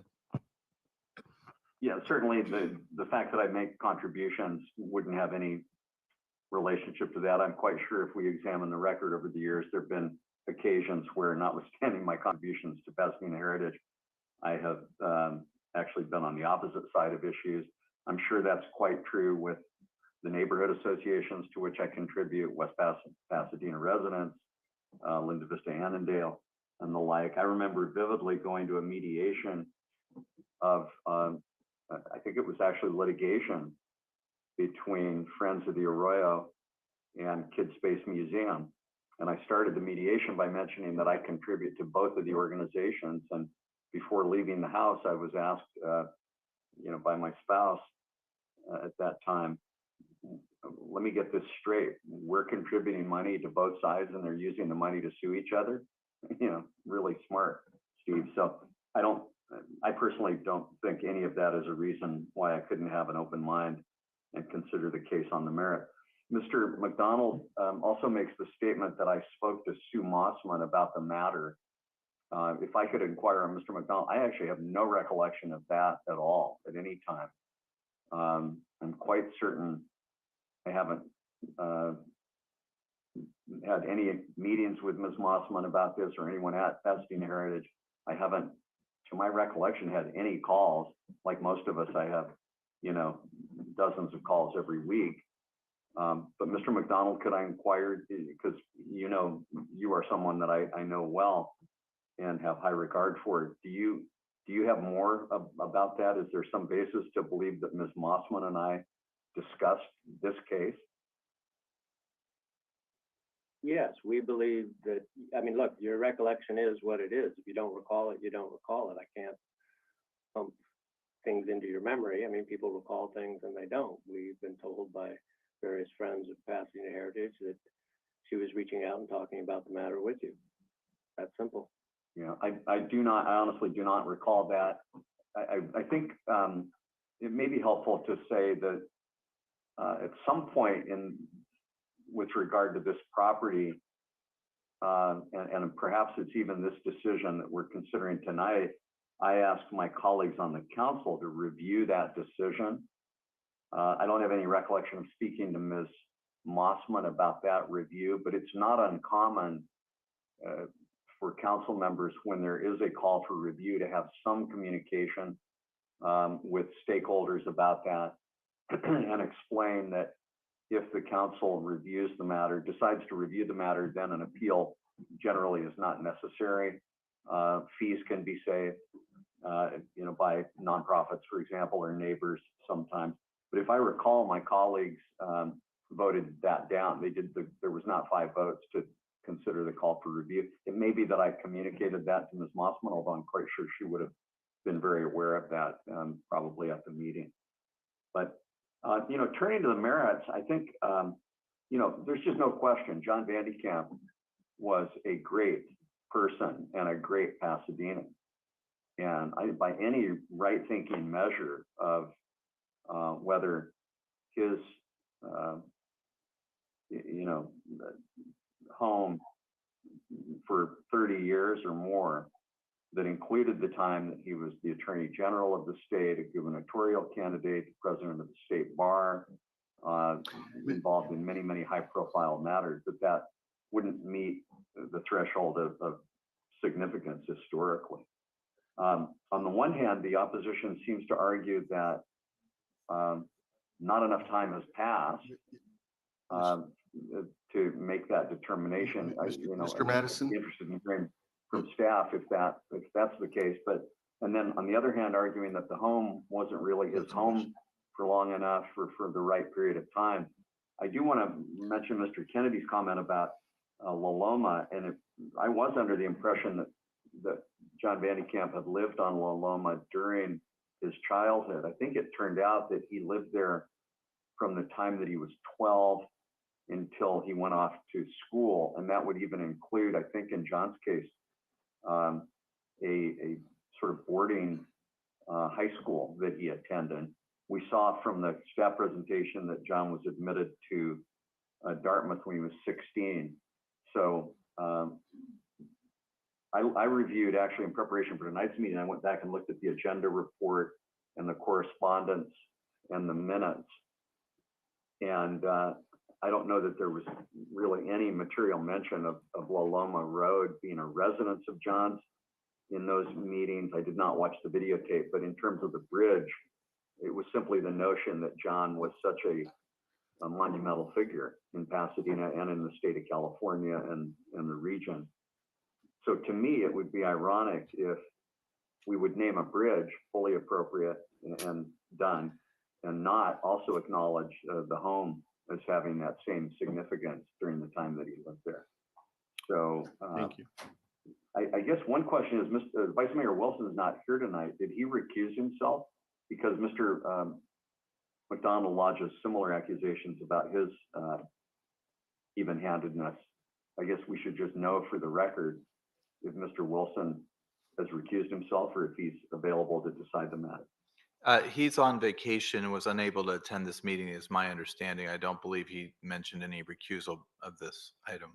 K: Yeah, certainly the fact that I make contributions wouldn't have any relationship to that. I'm quite sure if we examine the record over the years, there have been occasions where, notwithstanding my contributions to Pasadena Heritage, I have actually been on the opposite side of issues. I'm sure that's quite true with the neighborhood associations to which I contribute, West Pasadena Residents, Linda Vista Annandale, and the like. I remember vividly going to a mediation of, I think it was actually litigation between Friends of the Arroyo and Kid Space Museum. And I started the mediation by mentioning that I contribute to both of the organizations. And before leaving the house, I was asked, by my spouse at that time, let me get this straight. We're contributing money to both sides and they're using the money to sue each other. Really smart, Steve. So I personally don't think any of that is a reason why I couldn't have an open mind and consider the case on the merit. Mr. McDonald also makes the statement that I spoke to Sue Mossman about the matter. If I could inquire on Mr. McDonald, I actually have no recollection of that at all at any time. I'm quite certain I haven't had any meetings with Ms. Mossman about this or anyone at Pasadena Heritage. I haven't, to my recollection, had any calls. Like most of us, I have, dozens of calls every week. But Mr. McDonald, could I inquire, because you are someone that I know well and have high regard for. Do you have more about that? Is there some basis to believe that Ms. Mossman and I discussed this case?
J: Yes, we believe that. I mean, look, your recollection is what it is. If you don't recall it, you don't recall it. I can't pump things into your memory. I mean, people recall things and they don't. We've been told by various friends of Pasadena Heritage that she was reaching out and talking about the matter with you. That's simple.
K: Yeah, I honestly do not recall that. I think it may be helpful to say that at some point with regard to this property, and perhaps it's even this decision that we're considering tonight, I asked my colleagues on the council to review that decision. I don't have any recollection of speaking to Ms. Mossman about that review, but it's not uncommon for council members, when there is a call for review, to have some communication with stakeholders about that and explain that if the council reviews the matter, decides to review the matter, then an appeal generally is not necessary. Fees can be saved, by nonprofits, for example, or neighbors sometimes. But if I recall, my colleagues voted that down. There was not 5 votes to consider the call for review. It may be that I communicated that to Ms. Mossman, although I'm quite sure she would have been very aware of that, probably at the meeting. But turning to the merits, I think there's just no question John Vandecamp was a great person and a great Pasadenan. And by any right-thinking measure of whether his home for 30 years or more, that included the time that he was the Attorney General of the state, a gubernatorial candidate, president of the state bar, involved in many, many high-profile matters, that wouldn't meet the threshold of significance historically. On the one hand, the opposition seems to argue that not enough time has passed to make that determination.
B: Mr. Madison?
K: I'd be interested in hearing from staff if that's the case. And then on the other hand, arguing that the home wasn't really his home for long enough for the right period of time. I do want to mention Mr. Kennedy's comment about La Loma, and I was under the impression that John Vandecamp had lived on La Loma during his childhood. I think it turned out that he lived there from the time that he was 12 until he went off to school, and that would even include, I think in John's case, a sort of boarding high school that he attended. We saw from the staff presentation that John was admitted to Dartmouth when he was 16. So I reviewed, actually in preparation for tonight's meeting, I went back and looked at the agenda report and the correspondence and the minutes. And I don't know that there was really any material mention of La Loma Road being a residence of John's in those meetings. I did not watch the videotape, but in terms of the bridge, it was simply the notion that John was such a monumental figure in Pasadena and in the state of California and the region. So to me, it would be ironic if we would name a bridge fully appropriate and done, and not also acknowledge the home as having that same significance during the time that he lived there. So
B: Thank you.
K: I guess one question is, Vice Mayor Wilson is not here tonight. Did he recuse himself? Because Mr. McDonald lodges similar accusations about his even-handedness. I guess we should just know for the record if Mr. Wilson has recused himself or if he's available to decide the matter.
C: He's on vacation and was unable to attend this meeting, is my understanding. I don't believe he mentioned any recusal of this item.